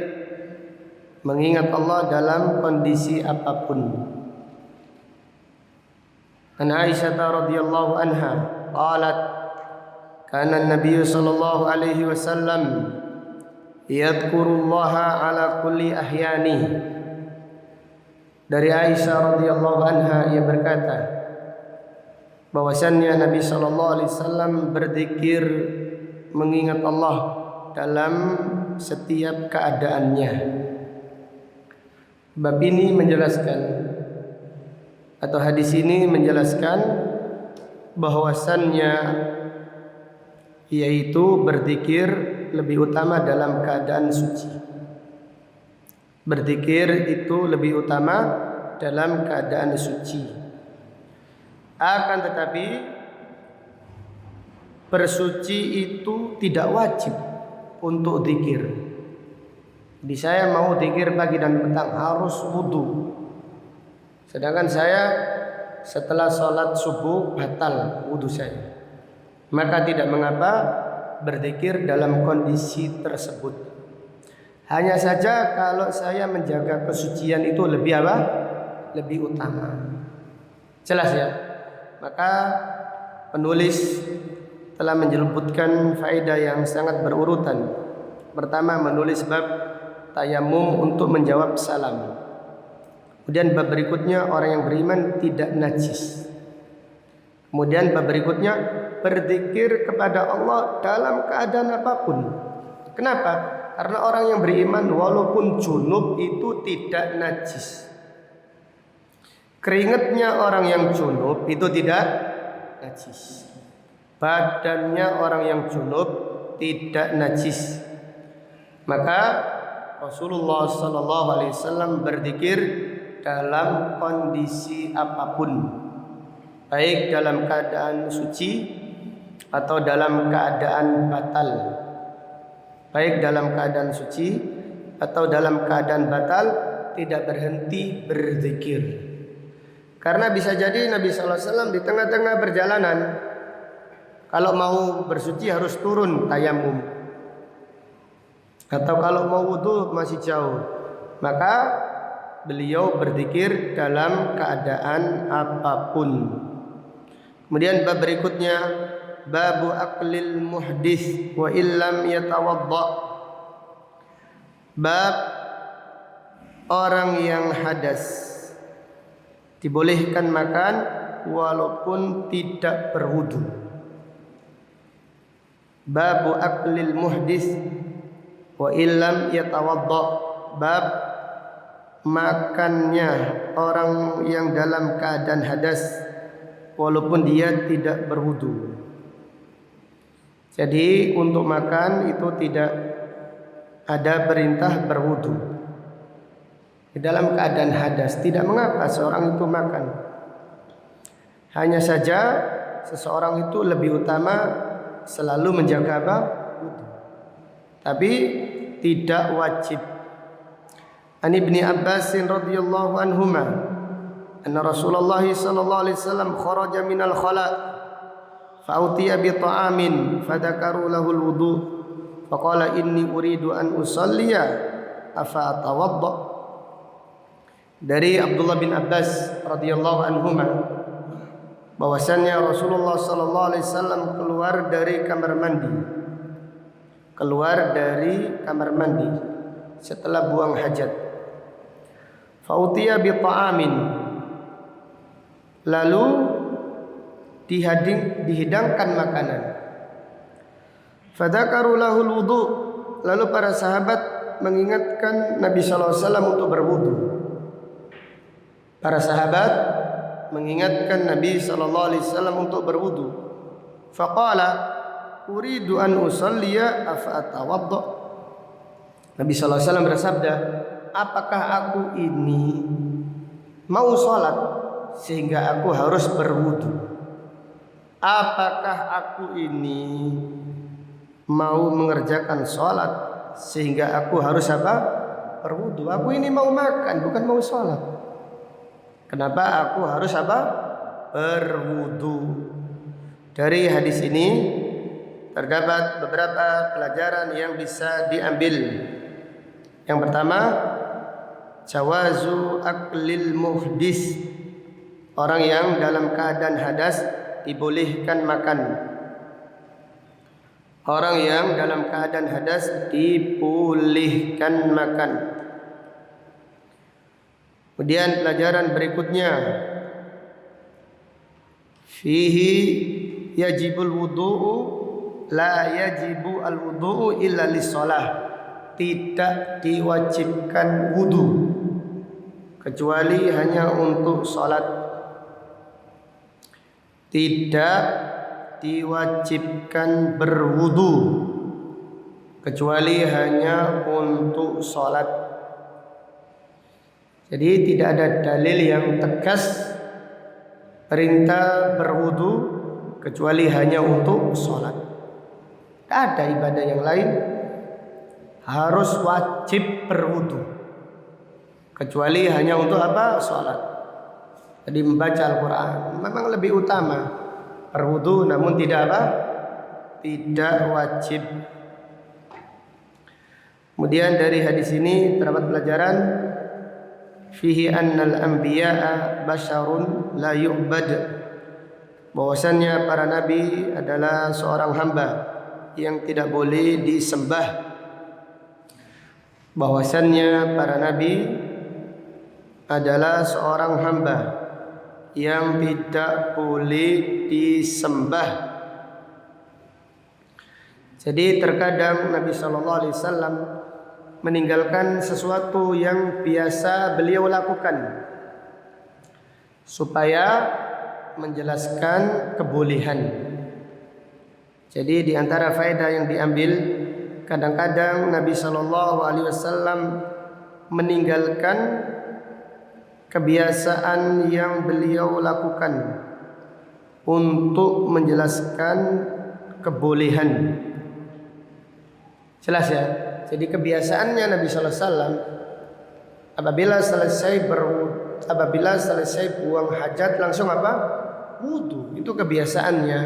mengingat Allah dalam kondisi apapun. An Aisyah radhiyallahu anha qalat kana an-nabiy sallallahu alaihi wasallam yadhkurullaha ala kulli ahyani. Dari Aisyah radhiyallahu anha, ia berkata bahwasannya Nabi sallallahu alaihi wasallam berzikir mengingat Allah dalam setiap keadaannya. Bab ini menjelaskan, atau hadis ini menjelaskan bahwasannya yaitu berzikir lebih utama dalam keadaan suci. Berzikir itu lebih utama dalam keadaan suci. Akan tetapi bersuci itu tidak wajib untuk zikir. Jadi saya mau zikir pagi dan petang harus wudu. Sedangkan saya setelah sholat subuh batal wudu saya. Maka tidak mengapa berzikir dalam kondisi tersebut. Hanya saja kalau saya menjaga kesucian itu lebih apa? Lebih utama. Jelas ya? Maka penulis telah menyebutkan faedah yang sangat berurutan. Pertama, menulis bab tayamum untuk menjawab salam. Kemudian bab berikutnya, orang yang beriman tidak najis. Kemudian bab berikutnya, berzikir kepada Allah dalam keadaan apapun. Kenapa? Karena orang yang beriman walaupun junub itu tidak najis. Keringatnya orang yang junub itu tidak najis. Badannya orang yang junub tidak najis. Maka Rasulullah sallallahu alaihi wasallam berzikir dalam kondisi apapun, baik dalam keadaan suci atau dalam keadaan batal. Baik dalam keadaan suci atau dalam keadaan batal, tidak berhenti berzikir. Karena bisa jadi Nabi SAW di tengah-tengah perjalanan, kalau mau bersuci harus turun tayamum, atau kalau mau wudu masih jauh, maka beliau berzikir dalam keadaan apapun. Kemudian bab berikutnya, babu aqlil muhdis wa illam yatawadda. Bab orang yang hadas dibolehkan makan walaupun tidak berwudu. Babu aqlil muhdis wa illam yatawadda. Bab makannya orang yang dalam keadaan hadas walaupun dia tidak berwudu. Jadi untuk makan itu tidak ada perintah berwudu. Di dalam keadaan hadas tidak mengapa seorang itu makan. Hanya saja seseorang itu lebih utama selalu menjaga wudu. Tapi tidak wajib. An Ibni Abbas radhiyallahu anhuma anna Rasulullah sallallahu alaihi wasallam kharaja minal khala fa'utiya bi ta'amin fadakaru lahu al-wudu faqala inni uridu an usalliya afa atawadda. Dari Abdullah bin Abbas radhiyallahu anhuma bahwasannya Rasulullah sallallahu alaihi wasallam keluar dari kamar mandi setelah buang hajat. Fautiya bi ta'amin, lalu dihidangkan makanan. Fadzakaru lahul wudu, lalu para sahabat mengingatkan Nabi sallallahu alaihi wasallam untuk berwudu. Para sahabat mengingatkan Nabi sallallahu alaihi wasallam untuk berwudu. Faqala uridu an usalliya afa atawadda. Nabi sallallahu alaihi wasallam bersabda, apakah aku ini mau sholat sehingga aku harus berwudu? Apakah aku ini mau mengerjakan sholat sehingga aku harus apa? Berwudu. Aku ini mau makan, bukan mau sholat. Kenapa aku harus apa? Berwudu. Dari hadis ini terdapat beberapa pelajaran yang bisa diambil. Yang pertama, jawazu aklil muhdis. Orang yang dalam keadaan hadas dibolehkan makan. Orang yang dalam keadaan hadas dibolehkan makan. Kemudian pelajaran berikutnya, fihi yajibul wudu'u la yajibu al wudu'u illa lis-shalah. Tidak diwajibkan wudu kecuali hanya untuk salat. Tidak diwajibkan berwudu kecuali hanya untuk salat. Jadi tidak ada dalil yang tegas perintah berwudu kecuali hanya untuk salat. Tidak ada ibadah yang lain harus wajib berwudu kecuali hanya untuk apa? Salat. Jadi membaca Al-Quran memang lebih utama berwudu, namun tidak apa? Tidak wajib. Kemudian dari hadis ini terdapat pelajaran fihi annal anbiya'a basyarun la yu'bad. Bahwasannya para nabi adalah seorang hamba yang tidak boleh disembah. Bahwasannya para nabi adalah seorang hamba yang tidak boleh disembah. Jadi terkadang Nabi sallallahu alaihi wasallam meninggalkan sesuatu yang biasa beliau lakukan supaya menjelaskan kebolehan. Jadi di antara faedah yang diambil, kadang-kadang Nabi sallallahu alaihi wasallam meninggalkan kebiasaan yang beliau lakukan untuk menjelaskan kebolehan. Jelas ya? Jadi kebiasaannya Nabi sallallahu alaihi wasallam apabila selesai buang hajat langsung apa? Wudu. Itu kebiasaannya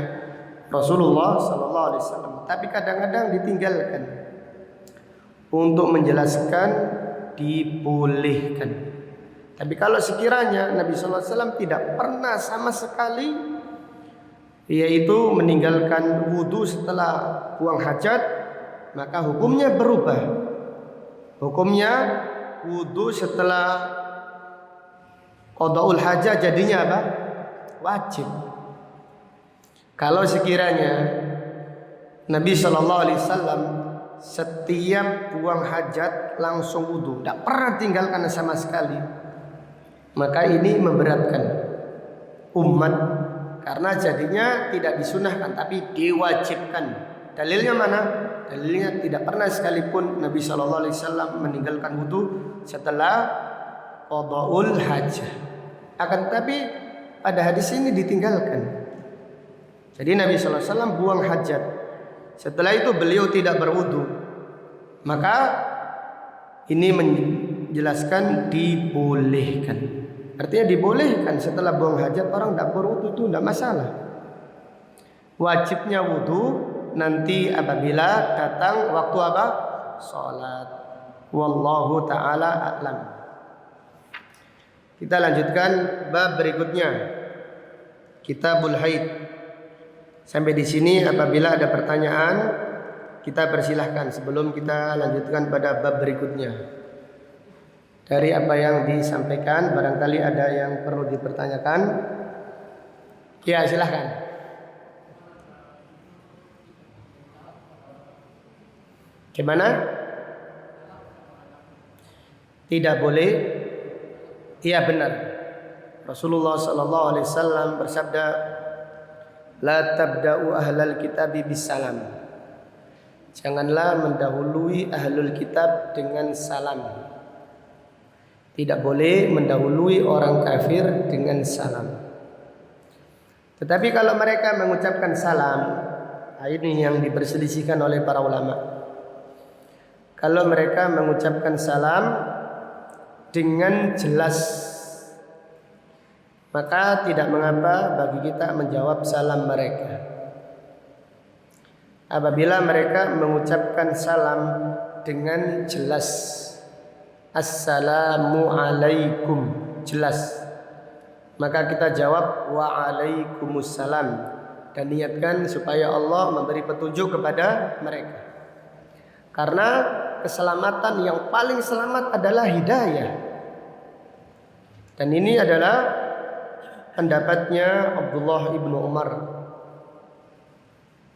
Rasulullah sallallahu alaihi wasallam. Tapi kadang-kadang ditinggalkan untuk menjelaskan dibolehkan. Tapi kalau sekiranya Nabi sallallahu alaihi wasallam tidak pernah sama sekali yaitu meninggalkan wudu setelah buang hajat, maka hukumnya berubah. Hukumnya wudu setelah qadaul hajat jadinya apa? Wajib. Kalau sekiranya Nabi sallallahu alaihi wasallam setiap buang hajat langsung wudu, tidak pernah tinggalkan sama sekali, maka ini memberatkan umat karena jadinya tidak disunahkan tapi diwajibkan. Dalilnya mana? Dalilnya tidak pernah sekalipun Nabi sallallahu alaihi wasallam meninggalkan wudu setelah qadaul hajah. Akan tetapi pada hadis ini ditinggalkan. Jadi Nabi sallallahu alaihi wasallam buang hajat. Setelah itu beliau tidak berwudu. Maka ini menjelaskan dibolehkan. Artinya dibolehkan setelah buang hajat orang tidak berwudu itu tidak masalah. Wajibnya wudu nanti apabila datang waktu apa? Salat. Wallahu taala a'lam. Kita lanjutkan bab berikutnya. Kitabul Haid. Sampai di sini apabila ada pertanyaan kita persilahkan sebelum kita lanjutkan pada bab berikutnya. Dari apa yang disampaikan barangkali ada yang perlu dipertanyakan. Ya, silahkan. Gimana? Tidak boleh. Iya benar. Rasulullah sallallahu alaihi wasallam bersabda, "La tabda'u ahlal kitabi bisalam." Janganlah mendahului ahlul kitab dengan salam. Tidak boleh mendahului orang kafir dengan salam. Tetapi kalau mereka mengucapkan salam, ini yang diperselisihkan oleh para ulama. Kalau mereka mengucapkan salam dengan jelas, maka tidak mengapa bagi kita menjawab salam mereka. Apabila mereka mengucapkan salam dengan jelas, Assalamu alaikum, jelas, maka kita jawab Waalaikumsalam dan niatkan supaya Allah memberi petunjuk kepada mereka. Karena keselamatan yang paling selamat adalah hidayah. Dan ini adalah pendapatnya Abdullah ibnu Umar,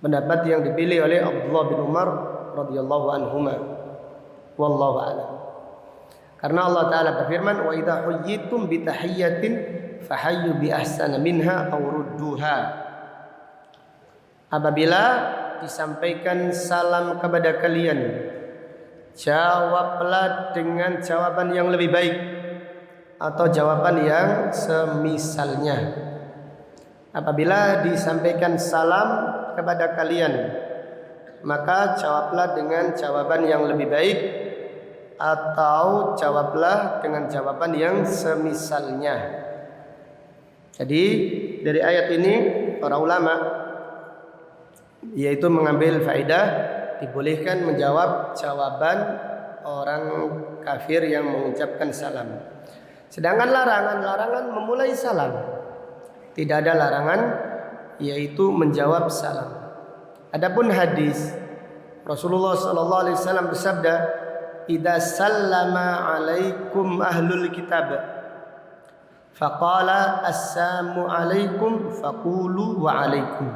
pendapat yang dipilih oleh Abdullah bin Umar radhiyallahu anhuma. Wallahu a'lam. Karena Allah Ta'ala berfirman, wa idza huyyitum bi tahiyyatin fahayyu bi ahsana minha aw rudduha. Apabila disampaikan salam kepada kalian, jawablah dengan jawaban yang lebih baik atau jawaban yang semisalnya. Apabila disampaikan salam kepada kalian, maka jawablah dengan jawaban yang lebih baik atau jawablah dengan jawaban yang semisalnya. Jadi dari ayat ini para ulama yaitu mengambil faedah dibolehkan menjawab jawaban orang kafir yang mengucapkan salam. Sedangkan larangan memulai salam. Tidak ada larangan yaitu menjawab salam. Adapun hadis Rasulullah sallallahu alaihi wasallam bersabda, "Idza sallama alaikum ahlul kitab faqala assalamu alaikum faqulu wa alaikum."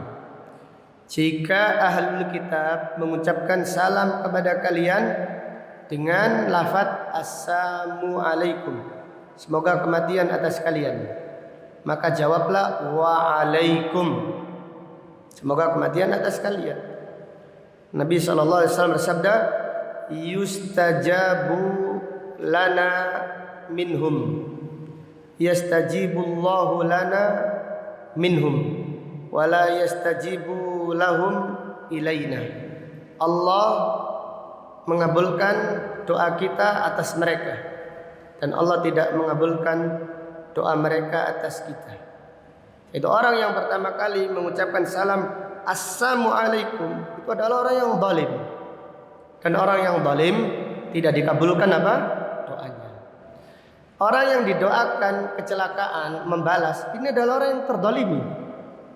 Jika ahlul kitab mengucapkan salam kepada kalian dengan lafaz assalamu alaikum, semoga kematian atas kalian, maka jawablah wa alaikum, semoga kematian atas kalian. Nabi sallallahu alaihi wasallam bersabda, yustajabu lana minhum, yastajibullahu lana minhum, wala yastajibu lahum ilaina. Allah mengabulkan doa kita atas mereka dan Allah tidak mengabulkan doa mereka atas kita. Itu orang yang pertama kali mengucapkan salam assalamu alaikum itu adalah orang yang zalim. Dan orang yang zalim tidak dikabulkan apa? Doanya. Orang yang didoakan kecelakaan membalas ini adalah orang yang terdolimi,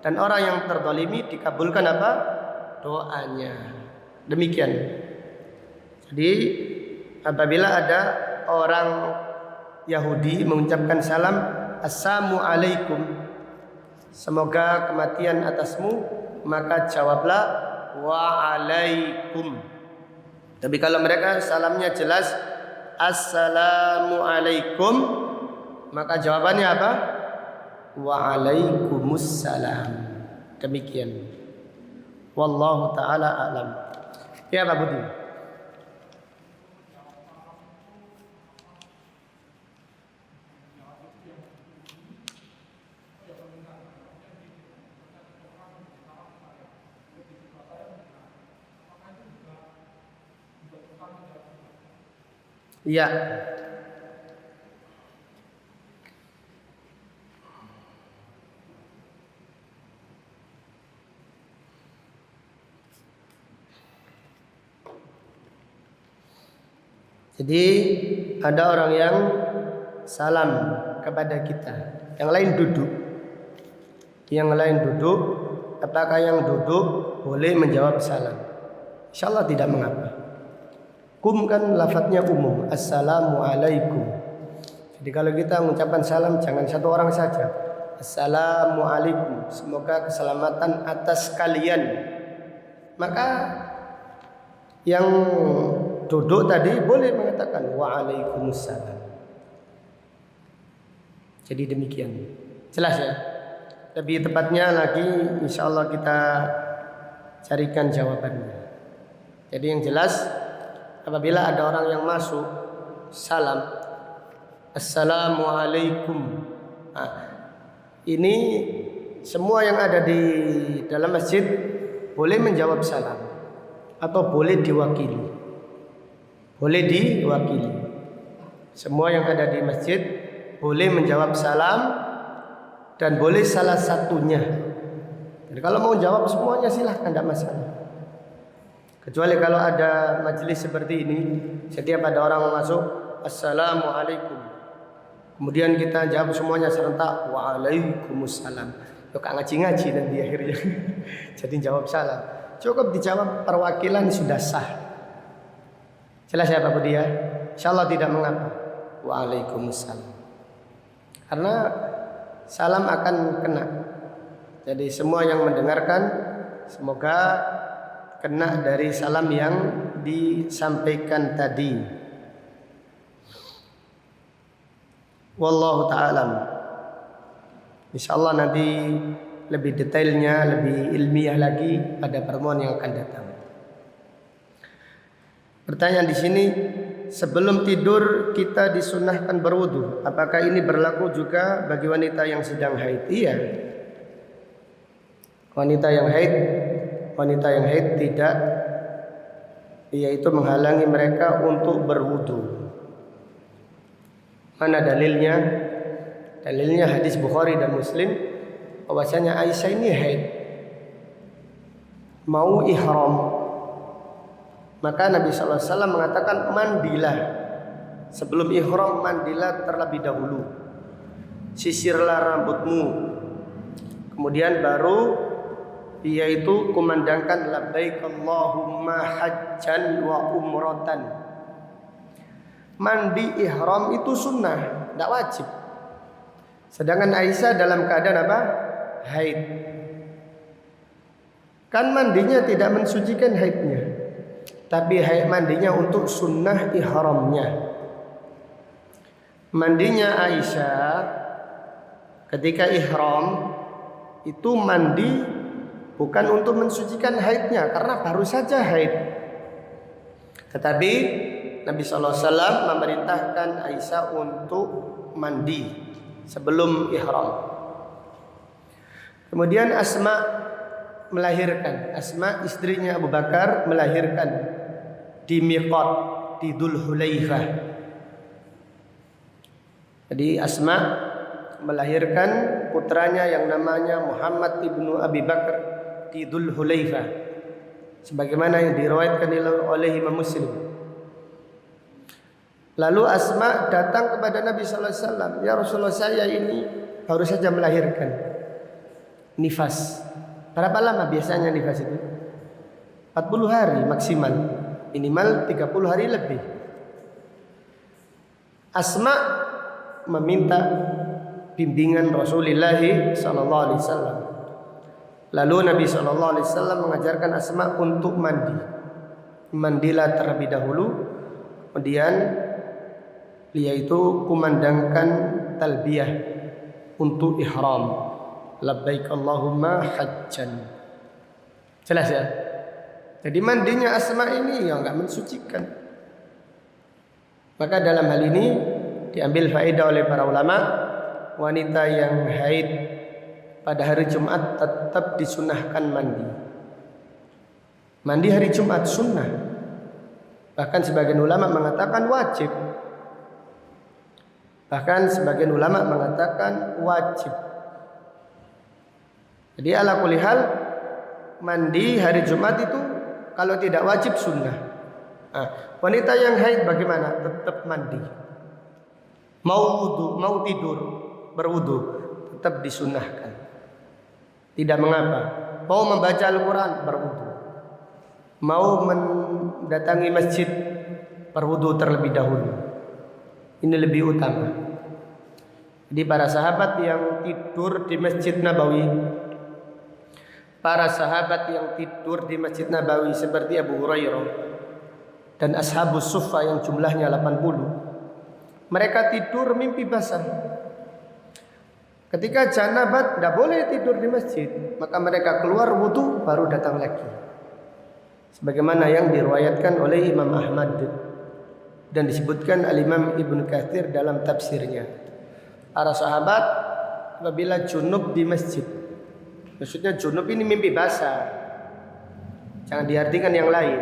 dan orang yang terdolimi dikabulkan apa? Doanya. Demikian. Jadi apabila ada orang Yahudi mengucapkan salam, assalamu alaikum, semoga kematian atasmu, maka jawablah wa alaikum. Tapi kalau mereka salamnya jelas assalamu alaikum, maka jawabannya apa? Wa alaikumussalam. Demikian. Wallahu taala alam. Ya Pak Budi. Ya. Jadi ada orang yang salam kepada kita, yang lain duduk. Yang lain duduk, apakah yang duduk boleh menjawab salam? Insyaallah tidak mengapa. Kum kan lafadznya umum, assalamu alaikum. Jadi kalau kita mengucapkan salam jangan satu orang saja. Assalamu alaikum, semoga keselamatan atas kalian. Maka yang duduk tadi boleh mengatakan waalaikumsalam. Jadi demikian. Jelas ya? Lebih tepatnya lagi insyaallah kita carikan jawabannya. Jadi yang jelas apabila ada orang yang masuk salam assalamualaikum, nah, ini semua yang ada di dalam masjid boleh menjawab salam atau boleh diwakili. Boleh diwakili. Semua yang ada di masjid boleh menjawab salam dan boleh salah satunya. Jadi kalau mau jawab semuanya silahkan, tidak masalah. Kecuali kalau ada majelis seperti ini, setiap ada orang masuk assalamualaikum, kemudian kita jawab semuanya serentak waalaikumsalam, yuk ngaji-ngaji nanti akhirnya. Jadi jawab salam, cukup dijawab perwakilan sudah sah. Jelas ya Pak Budi ya? Insyaallah tidak mengapa. Waalaikumsalam. Karena salam akan kena. Jadi semua yang mendengarkan semoga kena dari salam yang disampaikan tadi. Wallahu ta'ala. Insyaallah nanti lebih detailnya, lebih ilmiah lagi pada pertemuan yang akan datang. Pertanyaan di sini, sebelum tidur kita disunahkan berwudu. Apakah ini berlaku juga bagi wanita yang sedang haid? Iya. Wanita yang haid tidak, yaitu menghalangi mereka untuk berwudu. Mana dalilnya? Dalilnya hadis Bukhari dan Muslim bahwasanya Aisyah ini haid, mau ihram. Maka Nabi SAW mengatakan mandilah, sebelum ihram mandilah terlebih dahulu, sisirlah rambutmu, kemudian baru yaitu kumandangkan labbaik Allahumma hajjan wa umratan. Mandi ihram itu sunnah, tidak wajib. Sedangkan Aisyah dalam keadaan apa? Haid. Kan mandinya tidak mensucikan haidnya, tapi haid mandinya untuk sunnah ihramnya. Mandinya Aisyah ketika ihram itu mandi bukan untuk mensucikan haidnya, karena baru saja haid. Tetapi Nabi SAW memerintahkan Aisyah untuk mandi sebelum ihram. Kemudian Asma melahirkan, Asma istrinya Abu Bakar melahirkan di miqat, di Dzul Hulaifah. Jadi Asma melahirkan putranya yang namanya Muhammad ibnu Abi Bakar di Dzul Hulaifah, sebagaimana yang diriwayatkan oleh Imam Muslim. Lalu Asma datang kepada Nabi sallallahu alaihi wasallam, "Ya Rasulullah, saya ini baru saja melahirkan. Nifas. Berapa lama biasanya nifas itu?" 40 hari maksimal. Minimal 30 hari lebih. Asma meminta bimbingan Rasulullah sallallahu alaihi wasallam. Lalu Nabi sallallahu alaihi wasallam mengajarkan Asma untuk mandi. Mandilah terlebih dahulu, kemudian dia itu kumandangkan talbiyah untuk ihram. Labbaik Allahumma hajjan. Jelas ya? Jadi mandinya Asma ini ya enggak mensucikan. Maka dalam hal ini diambil faedah oleh para ulama, wanita yang haid pada hari Jumat tetap disunahkan mandi. Mandi hari Jumat sunnah. Bahkan sebagian ulama mengatakan wajib. Jadi ala kulli hal mandi hari Jumat itu kalau tidak wajib sunnah. Wanita yang haid bagaimana? Tetap mandi. Mau wudu, mau tidur, berwudu, tetap disunahkan. Tidak mengapa. Mau membaca Al-Quran, berwudu. Mau mendatangi masjid, berwudu terlebih dahulu. Ini lebih utama. Jadi para sahabat yang tidur di Masjid Nabawi, seperti Abu Hurairah dan Ashabus Suffa yang jumlahnya 80, mereka tidur mimpi basah. Ketika janabat tidak boleh tidur di masjid, maka mereka keluar wudu baru datang lagi. Sebagaimana yang diriwayatkan oleh Imam Ahmad dan disebutkan Al-Imam Ibnu Katsir dalam tafsirnya. Para sahabat apabila junub di masjid, maksudnya junub ini mimpi basah, jangan diartikan yang lain.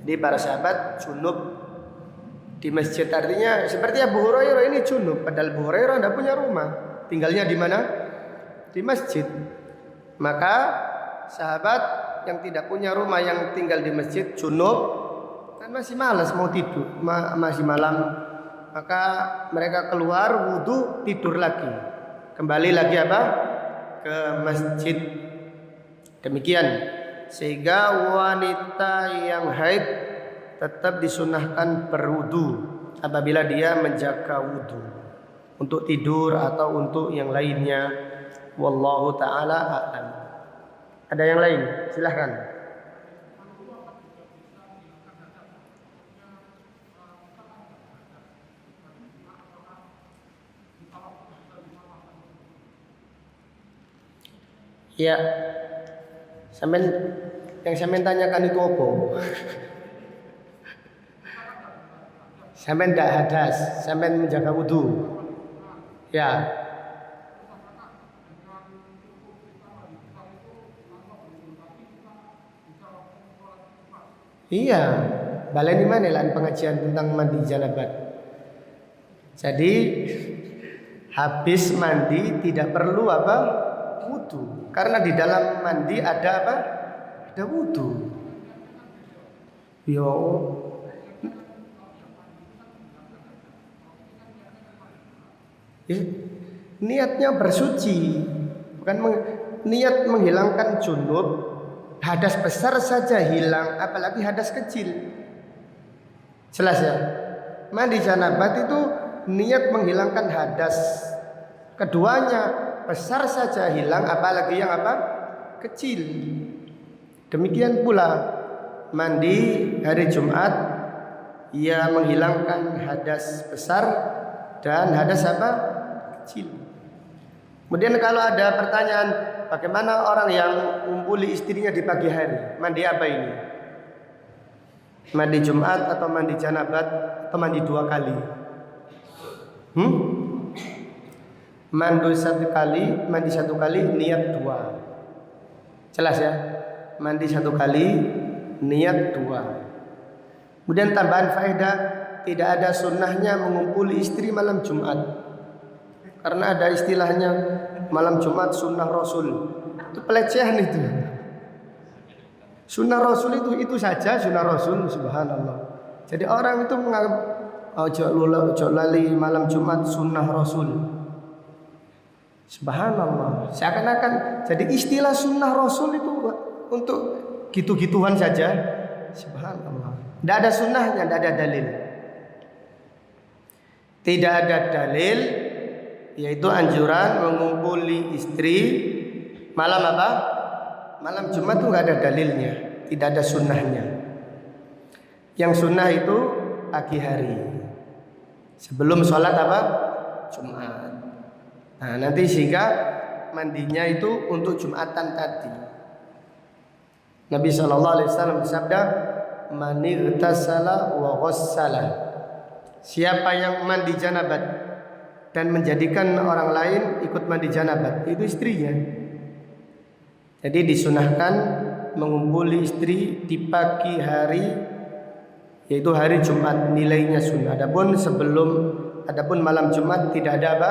Jadi para sahabat junub di masjid artinya seperti Abu Hurairah ini junub, padahal Abu Hurairah tidak punya rumah, tinggalnya di mana? Di masjid. Maka sahabat yang tidak punya rumah yang tinggal di masjid junub kan masih malas mau tidur, masih malam, maka mereka keluar wudu tidur lagi, kembali lagi apa? Ke masjid. Demikian sehingga wanita yang haid tetap disunahkan berwudu apabila dia menjaga wudu untuk tidur atau untuk yang lainnya. Wallahu ta'ala a'lam. Ada yang lain? Silahkan. Ya, yang sampean tanyakan itu apa? Sampean tidak hadas, sampean menjaga wudu. Ya. Iya, baleni mana lah pengajian tentang mandi janabat. Jadi habis mandi tidak perlu apa? Wudu. Karena di dalam mandi ada apa? Ada wudu. Yo. Niatnya bersuci, bukan niat menghilangkan junub. Hadas besar saja hilang, apalagi hadas kecil. Jelas ya? Mandi janabat itu niat menghilangkan hadas. Keduanya besar saja hilang, apalagi yang apa? Kecil. Demikian pula mandi hari Jumat, ia menghilangkan hadas besar dan hadas apa? Kecil. Kemudian kalau ada pertanyaan, bagaimana orang yang mengumpuli istrinya di pagi hari? Mandi apa ini? Mandi Jumat atau mandi janabat atau mandi 2 kali? Mandi satu kali, niat 2. Jelas ya? Mandi 1 kali, niat 2. Kemudian tambahan faedah, tidak ada sunnahnya mengumpuli istri malam Jumat. Karena ada istilahnya malam Jumat sunnah Rasul. Itu pelecehan itu. Sunnah Rasul itu saja sunnah Rasul, subhanallah. Jadi orang itu menganggap ojo lali malam Jumat sunnah Rasul. Subhanallah. Seakan-akan jadi istilah sunnah Rasul itu untuk gitu-gituan saja. Subhanallah. Tidak ada sunnahnya, tidak ada dalil. Tidak ada dalil, yaitu anjuran mengumpuli istri malam apa? Malam Jumat itu nggak ada dalilnya, tidak ada sunnahnya. Yang sunnah itu pagi hari sebelum sholat apa? Jumat. Nah nanti sehingga mandinya itu untuk Jumatan tadi. Nabi SAW bersabda, "Man igtasala wa ghassala." Siapa yang mandi janabat dan menjadikan orang lain ikut mandi janabat, itu istrinya. Jadi disunahkan mengumpuli istri di pagi hari, yaitu hari Jumat, nilainya sunnah. Adapun malam Jumat tidak ada apa?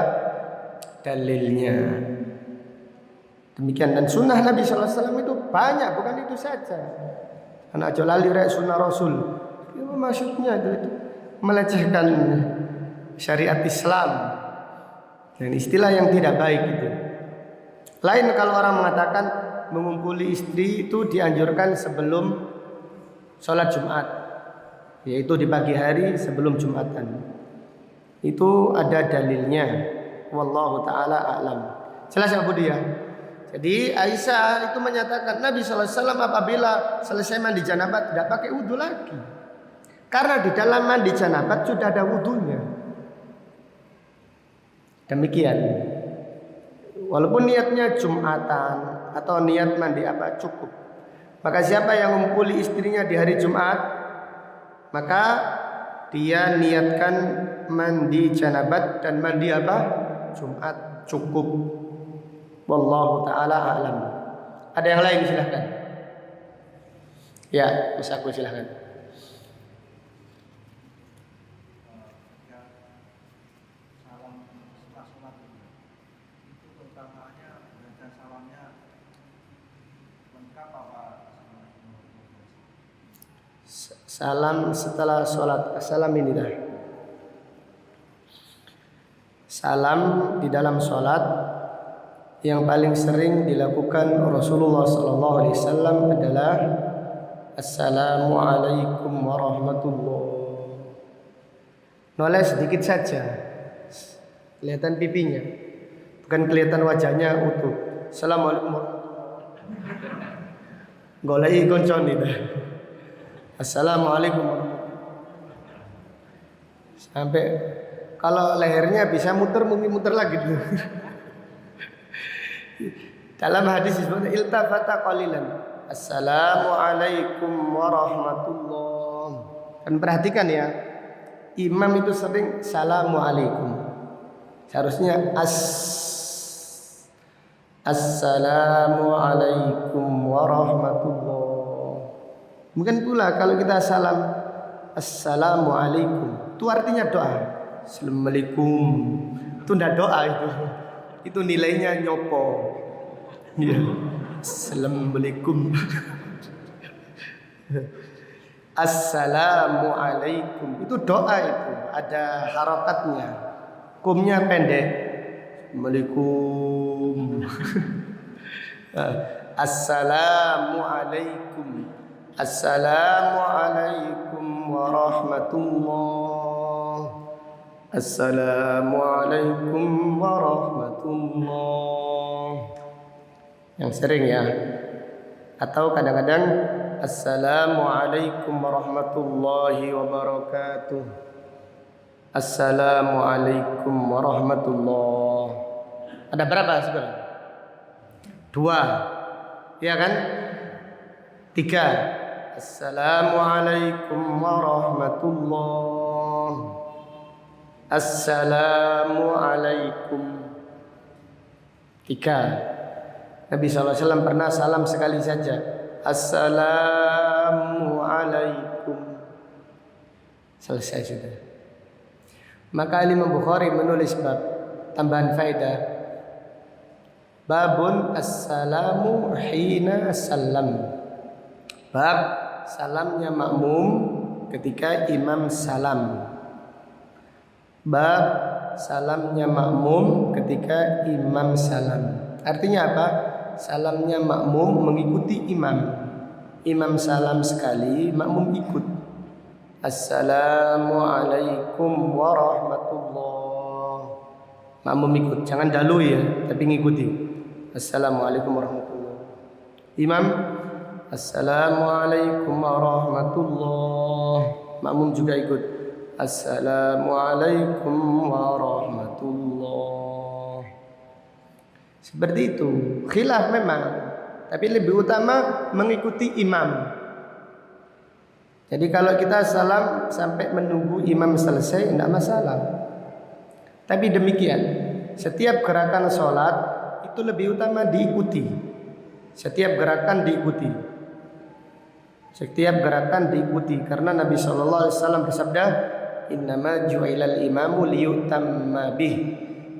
Dalilnya. Demikian, dan sunnah Nabi SAW itu banyak, bukan itu saja. Anak jolali sunnah Rasul. Itu maksudnya itu melecehkan syariat Islam dan istilah yang tidak baik itu. Lain kalau orang mengatakan mengumpuli istri itu dianjurkan sebelum sholat Jumat, yaitu di pagi hari sebelum Jumatan. Itu ada dalilnya. Wallahu ta'ala a'lam. Jelas ya Bu Dia? Jadi Aisyah itu menyatakan Nabi SAW apabila selesai mandi janabat tidak pakai wudhu lagi, karena di dalam mandi janabat sudah ada wudhunya. Demikian. Walaupun niatnya Jumatan atau niat mandi apa cukup. Maka siapa yang mengumpuli istrinya di hari Jumat, maka dia niatkan mandi janabat dan mandi apa? Jumat cukup. Wallahu ta'ala a'lam. Ada yang lain silahkan. Ya, bisa aku silahkan. Salam setelah sholat. Salam ini dah. Salam di dalam sholat yang paling sering dilakukan Rasulullah SAW adalah Assalamualaikum warahmatullahi. Noleh sedikit saja, kelihatan pipinya, bukan kelihatan wajahnya utuh. Assalamualaikum warahmatullahi. Golai koncon itu. Assalamualaikum warahmatullahi. Sampai kalau lehernya bisa muter, mungkin muter lagi dulu. Dalam hadis disebut iltafata qalilan. Assalamualaikum warahmatullahi. Dan perhatikan ya, imam itu sering Assalamualaikum. Seharusnya Assalamualaikum warahmatullahi. Mungkin pula kalau kita salam Assalamualaikum, itu artinya doa. Assalamualaikum. Itu tidak doa itu. Itu nilainya nyopo. Ya. Assalamualaikum. Assalamualaikum. Itu doa itu, ada harokatnya. Kumnya pendek. Assalamualaikum. Assalamualaikum. Assalamualaikum warahmatullahi. Assalamualaikum warahmatullahi. Yang sering ya. Atau kadang-kadang Assalamualaikum warahmatullahi wabarakatuh. Assalamualaikum warahmatullahi. Ada berapa sebenarnya? 2. Ya kan? 3. Assalamualaikum warahmatullahi. Assalamualaikum. 3. Nabi SAW pernah salam sekali saja. Assalamualaikum. Selesai sudah. Maka Imam Bukhari menulis bab tambahan faedah. Babun assalamu hina salam. Bab salamnya makmum ketika imam salam. Bab salamnya makmum ketika imam salam. Artinya apa? Salamnya makmum mengikuti imam. Imam salam sekali, makmum ikut. Assalamualaikum warahmatullah. Makmum ikut, jangan dalui ya, tapi ngikuti. Assalamualaikum warahmatullah. Imam, Assalamualaikum warahmatullah. Makmum juga ikut. Assalamualaikum warahmatullah. Seperti itu. Khilaf memang, tapi lebih utama mengikuti imam. Jadi kalau kita salam sampai menunggu imam selesai, tidak masalah. Tapi demikian, setiap gerakan sholat itu lebih utama diikuti. Setiap gerakan diikuti. Setiap gerakan diikuti. Karena Nabi SAW bersabda, Innama ju'ilal imamu liyutamma bih.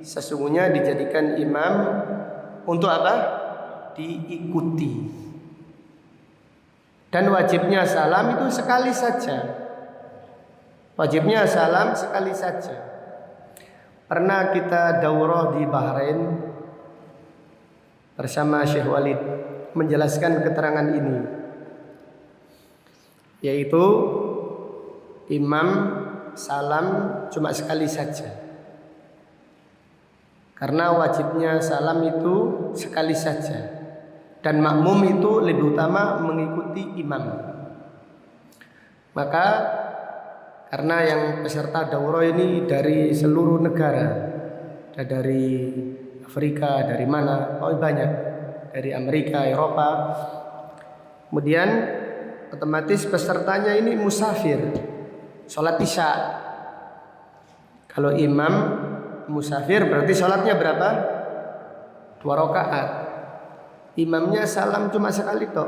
Sesungguhnya dijadikan imam untuk apa? Diikuti. Dan wajibnya salam itu sekali saja. Wajibnya salam sekali saja. Pernah kita daurah di Bahrain bersama Syekh Walid menjelaskan keterangan ini, yaitu imam salam cuma sekali saja. Karena wajibnya salam itu sekali saja. Dan makmum itu lebih utama mengikuti imam. Maka karena yang peserta daurah ini dari seluruh negara, dari Afrika, dari mana? Oh banyak, dari Amerika, Eropa. Kemudian otomatis pesertanya ini musafir, sholat isya. Kalau imam musafir berarti sholatnya berapa? 2 rakaat. Imamnya salam cuma sekali tok.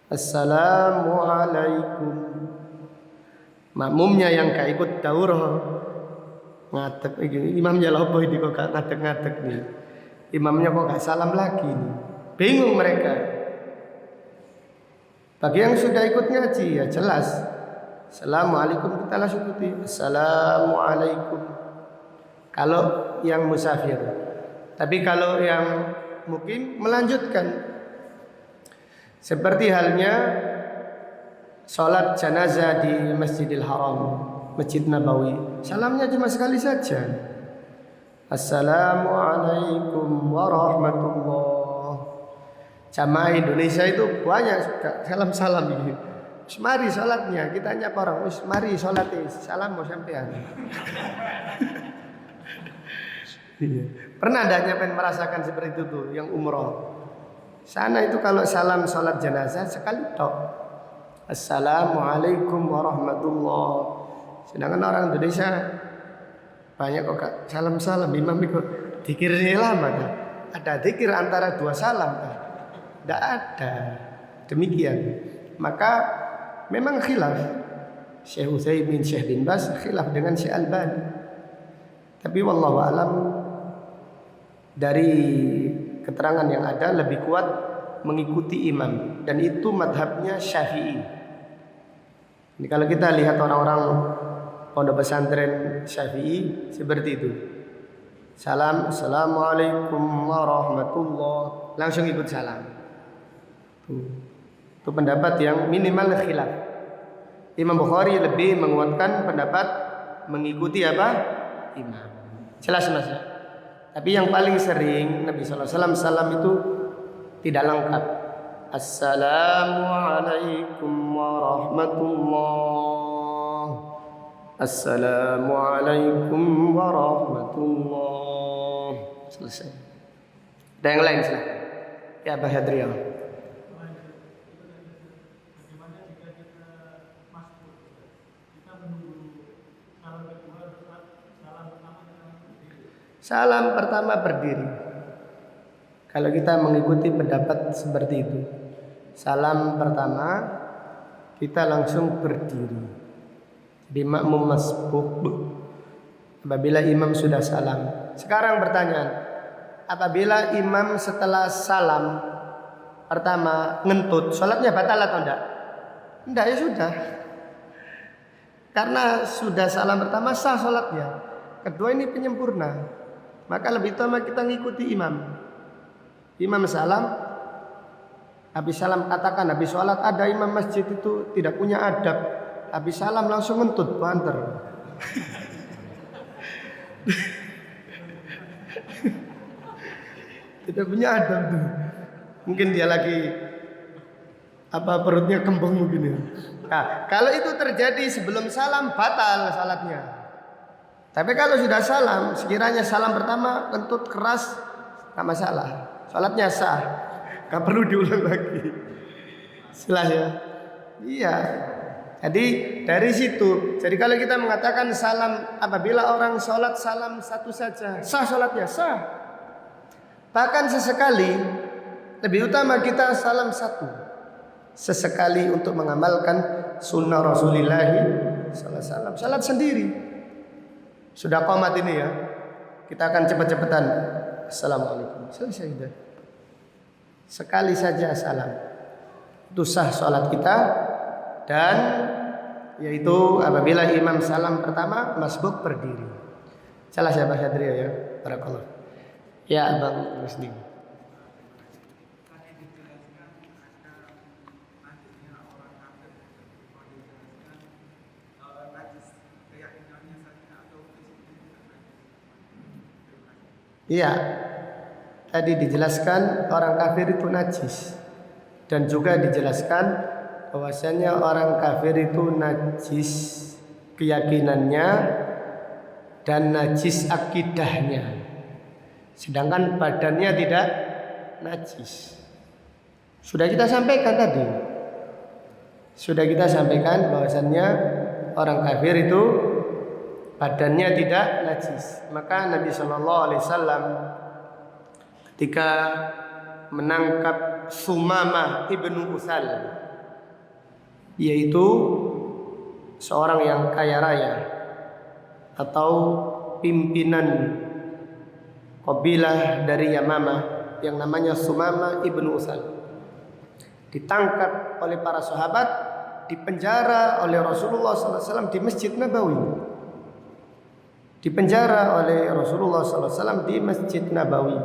Assalamualaikum. Makmumnya yang gak ikut daurah ngadeg iki. Imamnya lho ini kok gak ngadeg-ngadeg nih. Imamnya kok gak salam lagi nih. Bingung mereka. Bagi yang sudah ikut ngaji ya jelas. Assalamualaikum kita langsung ikuti. Assalamualaikum. Kalau yang musafir. Tapi kalau yang mungkin melanjutkan, seperti halnya sholat jenazah di Masjidil Haram, Masjid Nabawi, salamnya cuma sekali saja. Assalamualaikum warahmatullah. Jamaah Indonesia itu banyak suka salam-salam ini. Mari sholatnya, kita nyapa orang, mari sholat, salam mau sampean. Pernah adanya merasakan seperti itu tuh yang umroh. Sana itu kalau salam sholat jenazah sekali tok. Assalamualaikum warahmatullah. Sedangkan orang Indonesia banyak kok salam-salam. Imam itu dikirnya lama kan? Ada dikir antara 2 salam kan? Tidak ada. Demikian. Maka memang khilaf. Syekh Utsaimin, Syekh bin Baz khilaf dengan Syekh Albani. Tapi wallahu alam, dari keterangan yang ada lebih kuat mengikuti imam, dan itu madhabnya Syafi'i. Ini kalau kita lihat orang-orang pondok pesantren Syafi'i seperti itu. Salam, assalamualaikum warahmatullah, langsung ikut salam. Itu pendapat yang minimal khilaf. Imam Bukhari lebih menguatkan pendapat mengikuti apa? Imam. Jelas mas ya? Tapi yang paling sering Nabi SAW salam itu tidak lengkap. Assalamualaikum warahmatullah. Assalamualaikum warahmatullah. Selesai. Ada yang lain silahkan. Ya Abah Hadriah. Salam pertama berdiri. Kalau kita mengikuti pendapat seperti itu, salam pertama kita langsung berdiri. Di makmum masbuk apabila imam sudah salam. Sekarang pertanyaan, apabila imam setelah salam pertama ngentut, sholatnya batal atau enggak? Enggak, ya sudah. Karena sudah salam pertama sah sholatnya. Kedua ini penyempurna. Maka lebih utama kita ngikuti imam. Imam salam, habis salam katakan habis sholat. Ada imam masjid itu tidak punya adab. Habis salam langsung ngentut banter. Tidak punya adab tuh. Mungkin dia lagi perutnya kembung begini. Nah, kalau itu terjadi sebelum salam batal salatnya. Tapi kalau sudah salam, sekiranya salam pertama kentut keras, tak masalah. Salatnya sah, gak perlu diulang lagi. Jelas ya? Iya. Jadi dari situ. Jadi kalau kita mengatakan salam apabila orang sholat salam satu saja, sah sholatnya sah. Bahkan sesekali lebih utama kita salam satu. Sesekali untuk mengamalkan sunnah Rasulullah sallallahu alaihi wasallam. Salat sendiri. Sudah qomat ini ya. Kita akan cepat-cepatan. Assalamualaikum. Selesai sudah. Sekali saja salam. Itu sah salat kita. Dan yaitu apabila imam salam pertama masbuk berdiri. Jelas ya Pak Syadria ya. Barakallah. Ya Bang Muslim. Iya, tadi dijelaskan orang kafir itu najis. Dan juga dijelaskan bahwasanya orang kafir itu najis keyakinannya dan najis akidahnya. Sedangkan badannya tidak najis. Sudah kita sampaikan tadi. Sudah kita sampaikan bahwasanya orang kafir itu badannya tidak najis. Maka Nabi Shallallahu Alaihi Wasallam ketika menangkap Sumamah ibnu Utsal, yaitu seorang yang kaya raya atau pimpinan kabilah dari Yamamah yang namanya Sumamah ibnu Utsal, ditangkap oleh para sahabat, dipenjara oleh Rasulullah SAW di Masjid Nabawi. Dipenjara oleh Rasulullah SAW di Masjid Nabawi.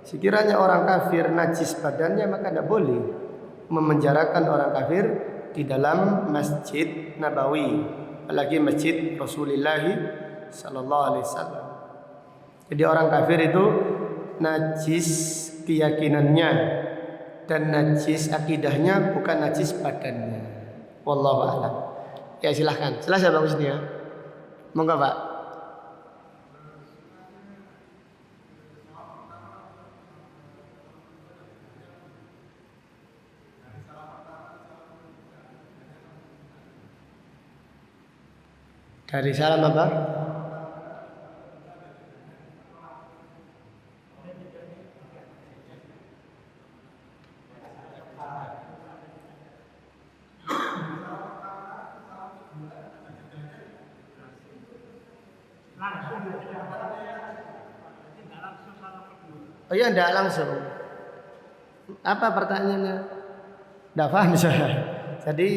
Sekiranya orang kafir najis badannya, maka tidak boleh memenjarakan orang kafir di dalam Masjid Nabawi, apalagi Masjid Rasulullah SAW. Jadi orang kafir itu najis keyakinannya dan najis akidahnya, bukan najis badannya. Wallahu a'lam. Ya silahkan. Jelas ya Pak ya. Monggo Pak. Dari salam apa? Oh iya, tidak langsung. Apa pertanyaannya? Tidak paham saya. Jadi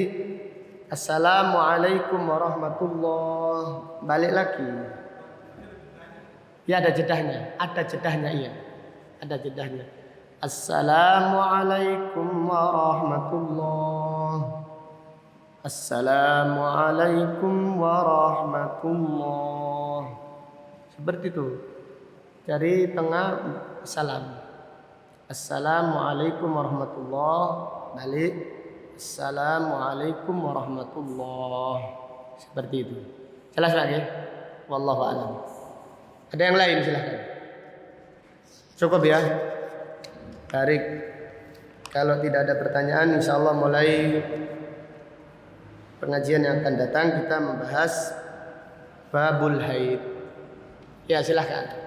Assalamualaikum warahmatullah. Balik lagi. Ya ada jedahnya. Ada jedahnya iya. Ada jedahnya. Assalamualaikum warahmatullah. Assalamualaikum warahmatullah. Seperti itu. Dari tengah salam. Assalamualaikum warahmatullah. Balik. Assalamualaikum warahmatullah. Seperti itu. Jelas lagi? Wallahu a'lam. Ada yang lain silahkan. Cukup ya. Tarik. Kalau tidak ada pertanyaan, insya Allah mulai pengajian yang akan datang kita membahas babul haid. Ya silahkan.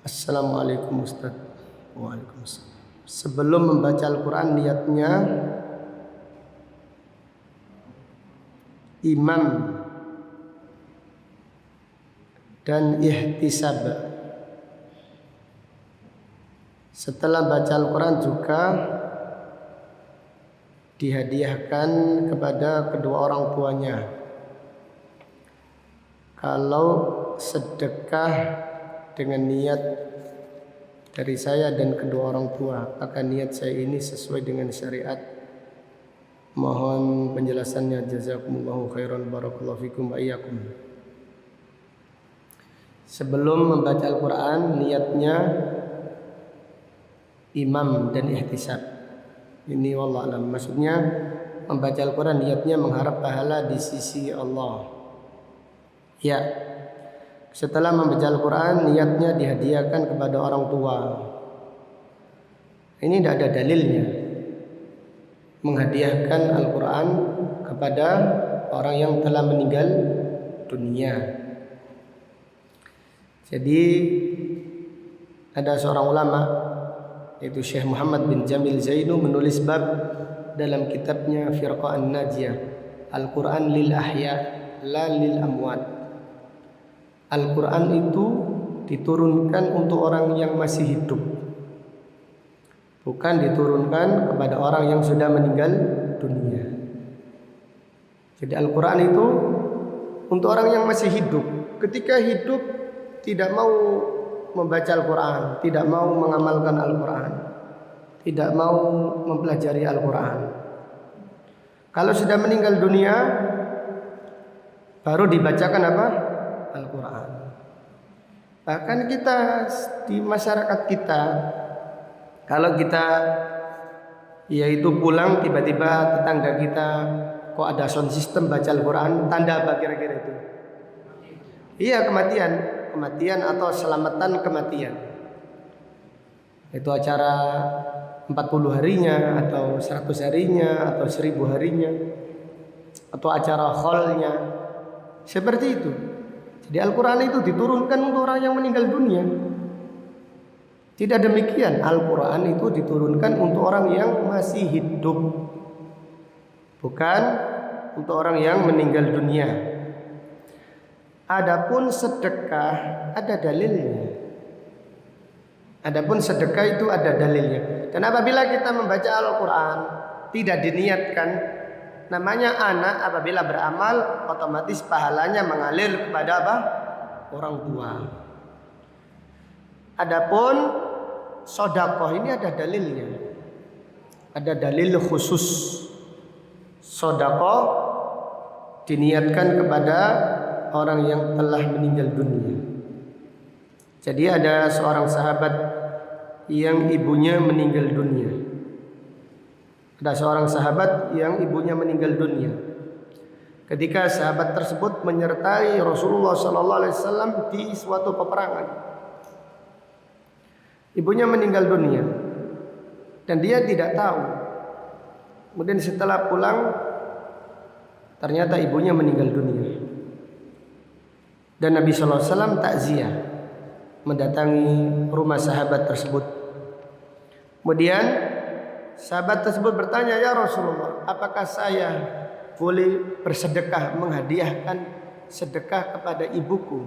Assalamualaikum Ustaz. Waalaikumsalam. Sebelum membaca Al-Quran niatnya imam dan ihtisab. Setelah baca Al-Quran juga dihadiahkan kepada kedua orang tuanya. Kalau sedekah dengan niat dari saya dan kedua orang tua, apakah niat saya ini sesuai dengan syariat? Mohon penjelasannya. Jazakumullahu khairan, barakallahu fikum wa iyyakum. Sebelum membaca Al-Quran, niatnya imam dan ihtisab. Ini wallahu alam. Maksudnya membaca Al-Quran niatnya mengharap pahala di sisi Allah. Ya. Setelah membaca Al-Quran niatnya dihadiahkan kepada orang tua. Ini tidak ada dalilnya. Menghadiahkan Al-Quran kepada orang yang telah meninggal dunia. Jadi ada seorang ulama yaitu Syekh Muhammad bin Jamil Zainu menulis bab dalam kitabnya Firqah An-Najiyah, Al-Quran lil ahya la lil amwat. Al-Quran itu diturunkan untuk orang yang masih hidup, bukan diturunkan kepada orang yang sudah meninggal dunia. Jadi Al-Quran itu untuk orang yang masih hidup. Ketika hidup tidak mau membaca Al-Quran, tidak mau mengamalkan Al-Quran, tidak mau mempelajari Al-Quran. Kalau sudah meninggal dunia, baru dibacakan apa? Al-Quran. Bahkan kita di masyarakat kita, kalau kita yaitu pulang tiba-tiba tetangga kita kok ada sound system baca Al-Quran, tanda apa kira-kira itu? Iya, kematian atau selamatan kematian. Itu acara 40 harinya atau 100 harinya atau 1000 harinya atau acara haulnya. Seperti itu. Jadi Al-Quran itu diturunkan untuk orang yang meninggal dunia. Tidak demikian. Al-Quran itu diturunkan untuk orang yang masih hidup, bukan untuk orang yang meninggal dunia. Adapun sedekah ada dalilnya. Adapun sedekah itu ada dalilnya. Dan apabila kita membaca Al-Quran tidak diniatkan, namanya anak apabila beramal otomatis pahalanya mengalir kepada apa? Orang tua. Adapun sedekah ini ada dalilnya. Ada dalil khusus. Sedekah diniatkan kepada orang yang telah meninggal dunia. Jadi ada seorang sahabat yang ibunya meninggal dunia. Ada seorang sahabat yang ibunya meninggal dunia. Ketika sahabat tersebut menyertai Rasulullah SAW di suatu peperangan, ibunya meninggal dunia dan dia tidak tahu. Kemudian setelah pulang, ternyata ibunya meninggal dunia. Dan Nabi SAW takziah mendatangi rumah sahabat tersebut. Kemudian sahabat tersebut bertanya, "Ya Rasulullah, apakah saya boleh bersedekah, menghadiahkan sedekah kepada ibuku?"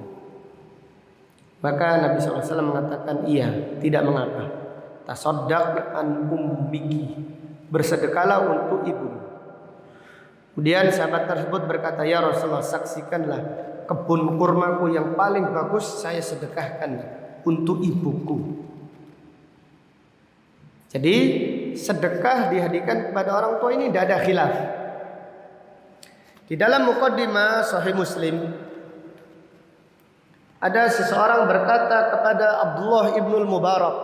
Maka Nabi SAW mengatakan, "Iya, tidak mengapa. Tasaddaq an ummiki, bersedekahlah untuk ibu." Kemudian sahabat tersebut berkata, "Ya Rasulullah, saksikanlah kebun kurmaku yang paling bagus saya sedekahkan untuk ibuku." Jadi sedekah dihadiahkan kepada orang tua ini tidak ada khilaf. Di dalam muqaddimah Sahih Muslim ada seseorang berkata kepada Abdullah ibnul Mubarak.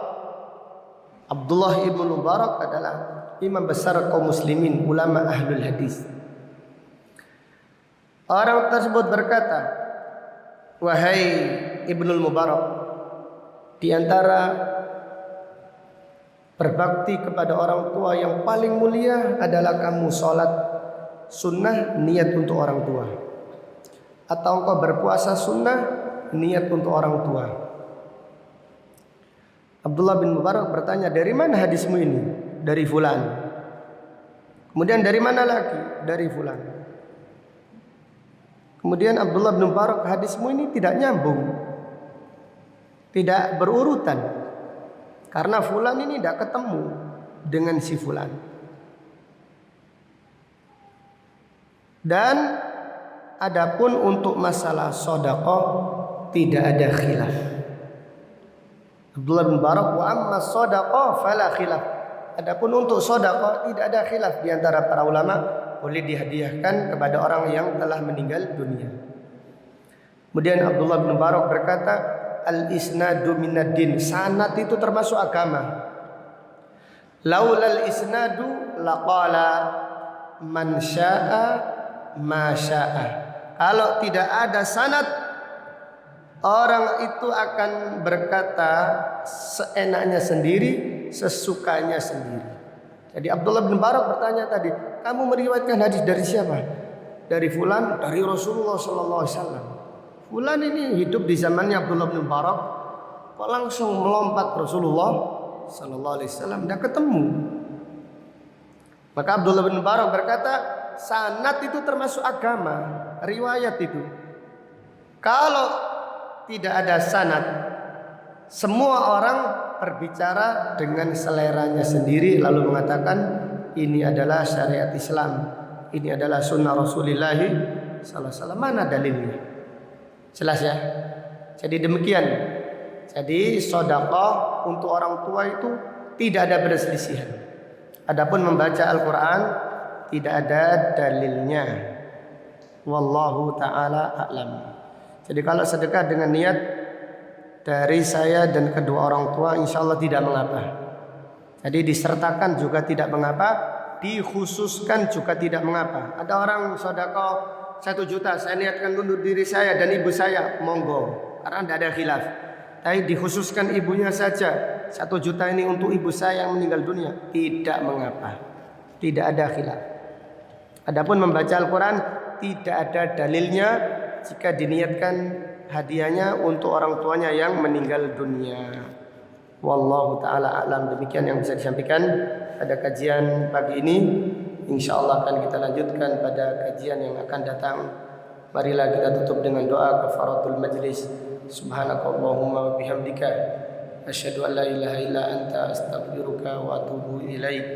Abdullah ibnul Mubarak adalah imam besar kaum muslimin, ulama ahlul hadis. Orang tersebut berkata, "Wahai Ibnul Mubarak, di antara berbakti kepada orang tua yang paling mulia adalah kamu sholat sunnah niat untuk orang tua, atau engkau berpuasa sunnah niat untuk orang tua." Abdullah bin Mubarak bertanya, "Dari mana hadismu ini?" "Dari fulan." "Kemudian dari mana lagi?" "Dari fulan." Kemudian Abdullah bin Mubarak, hadismu ini tidak nyambung, tidak berurutan, karena fulan ini tidak ketemu dengan si fulan. Dan adapun untuk masalah sedekah tidak ada khilaf. Abdullah bin Mubarak, wa amma sedekah fala khilaf. Adapun untuk sedekah tidak ada khilaf di antara para ulama, boleh dihadiahkan kepada orang yang telah meninggal dunia. Kemudian Abdullah bin Mubarak berkata, al-isnadu minad-din, sanad itu termasuk agama. Laulal isnadu laqala man syaa ma syaa. Kalau tidak ada sanad, orang itu akan berkata seenaknya sendiri, sesukanya sendiri. Jadi Abdullah bin Mubarak bertanya tadi, kamu meriwayatkan hadis dari siapa? Dari fulan, dari Rasulullah sallallahu alaihi wasallam. Fulan ini hidup di zamannya Abdullah bin Mubarak, kok langsung melompat Rasulullah sallallahu alaihi wasallam, tidak ketemu. Maka Abdullah bin Mubarak berkata, sanad itu termasuk agama, riwayat itu. Kalau tidak ada sanad, semua orang berbicara dengan seleranya sendiri lalu mengatakan ini adalah syariat Islam, ini adalah sunnah Rasulullah sallallahu alaihi wasallam. Mana dalilnya? Jelas ya. Jadi demikian. Jadi sedekah untuk orang tua itu tidak ada perselisihan. Adapun membaca Al-Quran tidak ada dalilnya. Wallahu ta'ala a'lam. Jadi kalau sedekah dengan niat dari saya dan kedua orang tua, insya Allah tidak mengapa. Jadi disertakan juga tidak mengapa, dikhususkan juga tidak mengapa. Ada orang sedekah 1 juta, saya niatkan untuk diri saya dan ibu saya, monggo, karena tidak ada khilaf. Tapi dikhususkan ibunya saja, 1 juta ini untuk ibu saya yang meninggal dunia, tidak mengapa, tidak ada khilaf. Adapun membaca Al-Quran tidak ada dalilnya jika diniatkan hadiahnya untuk orang tuanya yang meninggal dunia. Wallahu ta'ala a'lam. Demikian yang bisa disampaikan pada kajian pagi ini. InsyaAllah akan kita lanjutkan pada kajian yang akan datang. Marilah kita tutup dengan doa kafaratul majlis. Subhanakallahumma wa bihamdika asyhadu an la ilaha illa anta astaghfiruka wa atubu ilaik.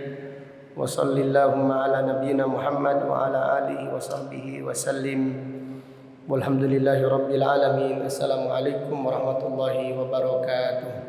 Wa shallallahumma ala nabiyyina Muhammad wa ala alihi wa sahbihi wa sallim. Walhamdulillahi rabbil alamin. Assalamualaikum warahmatullahi wabarakatuh.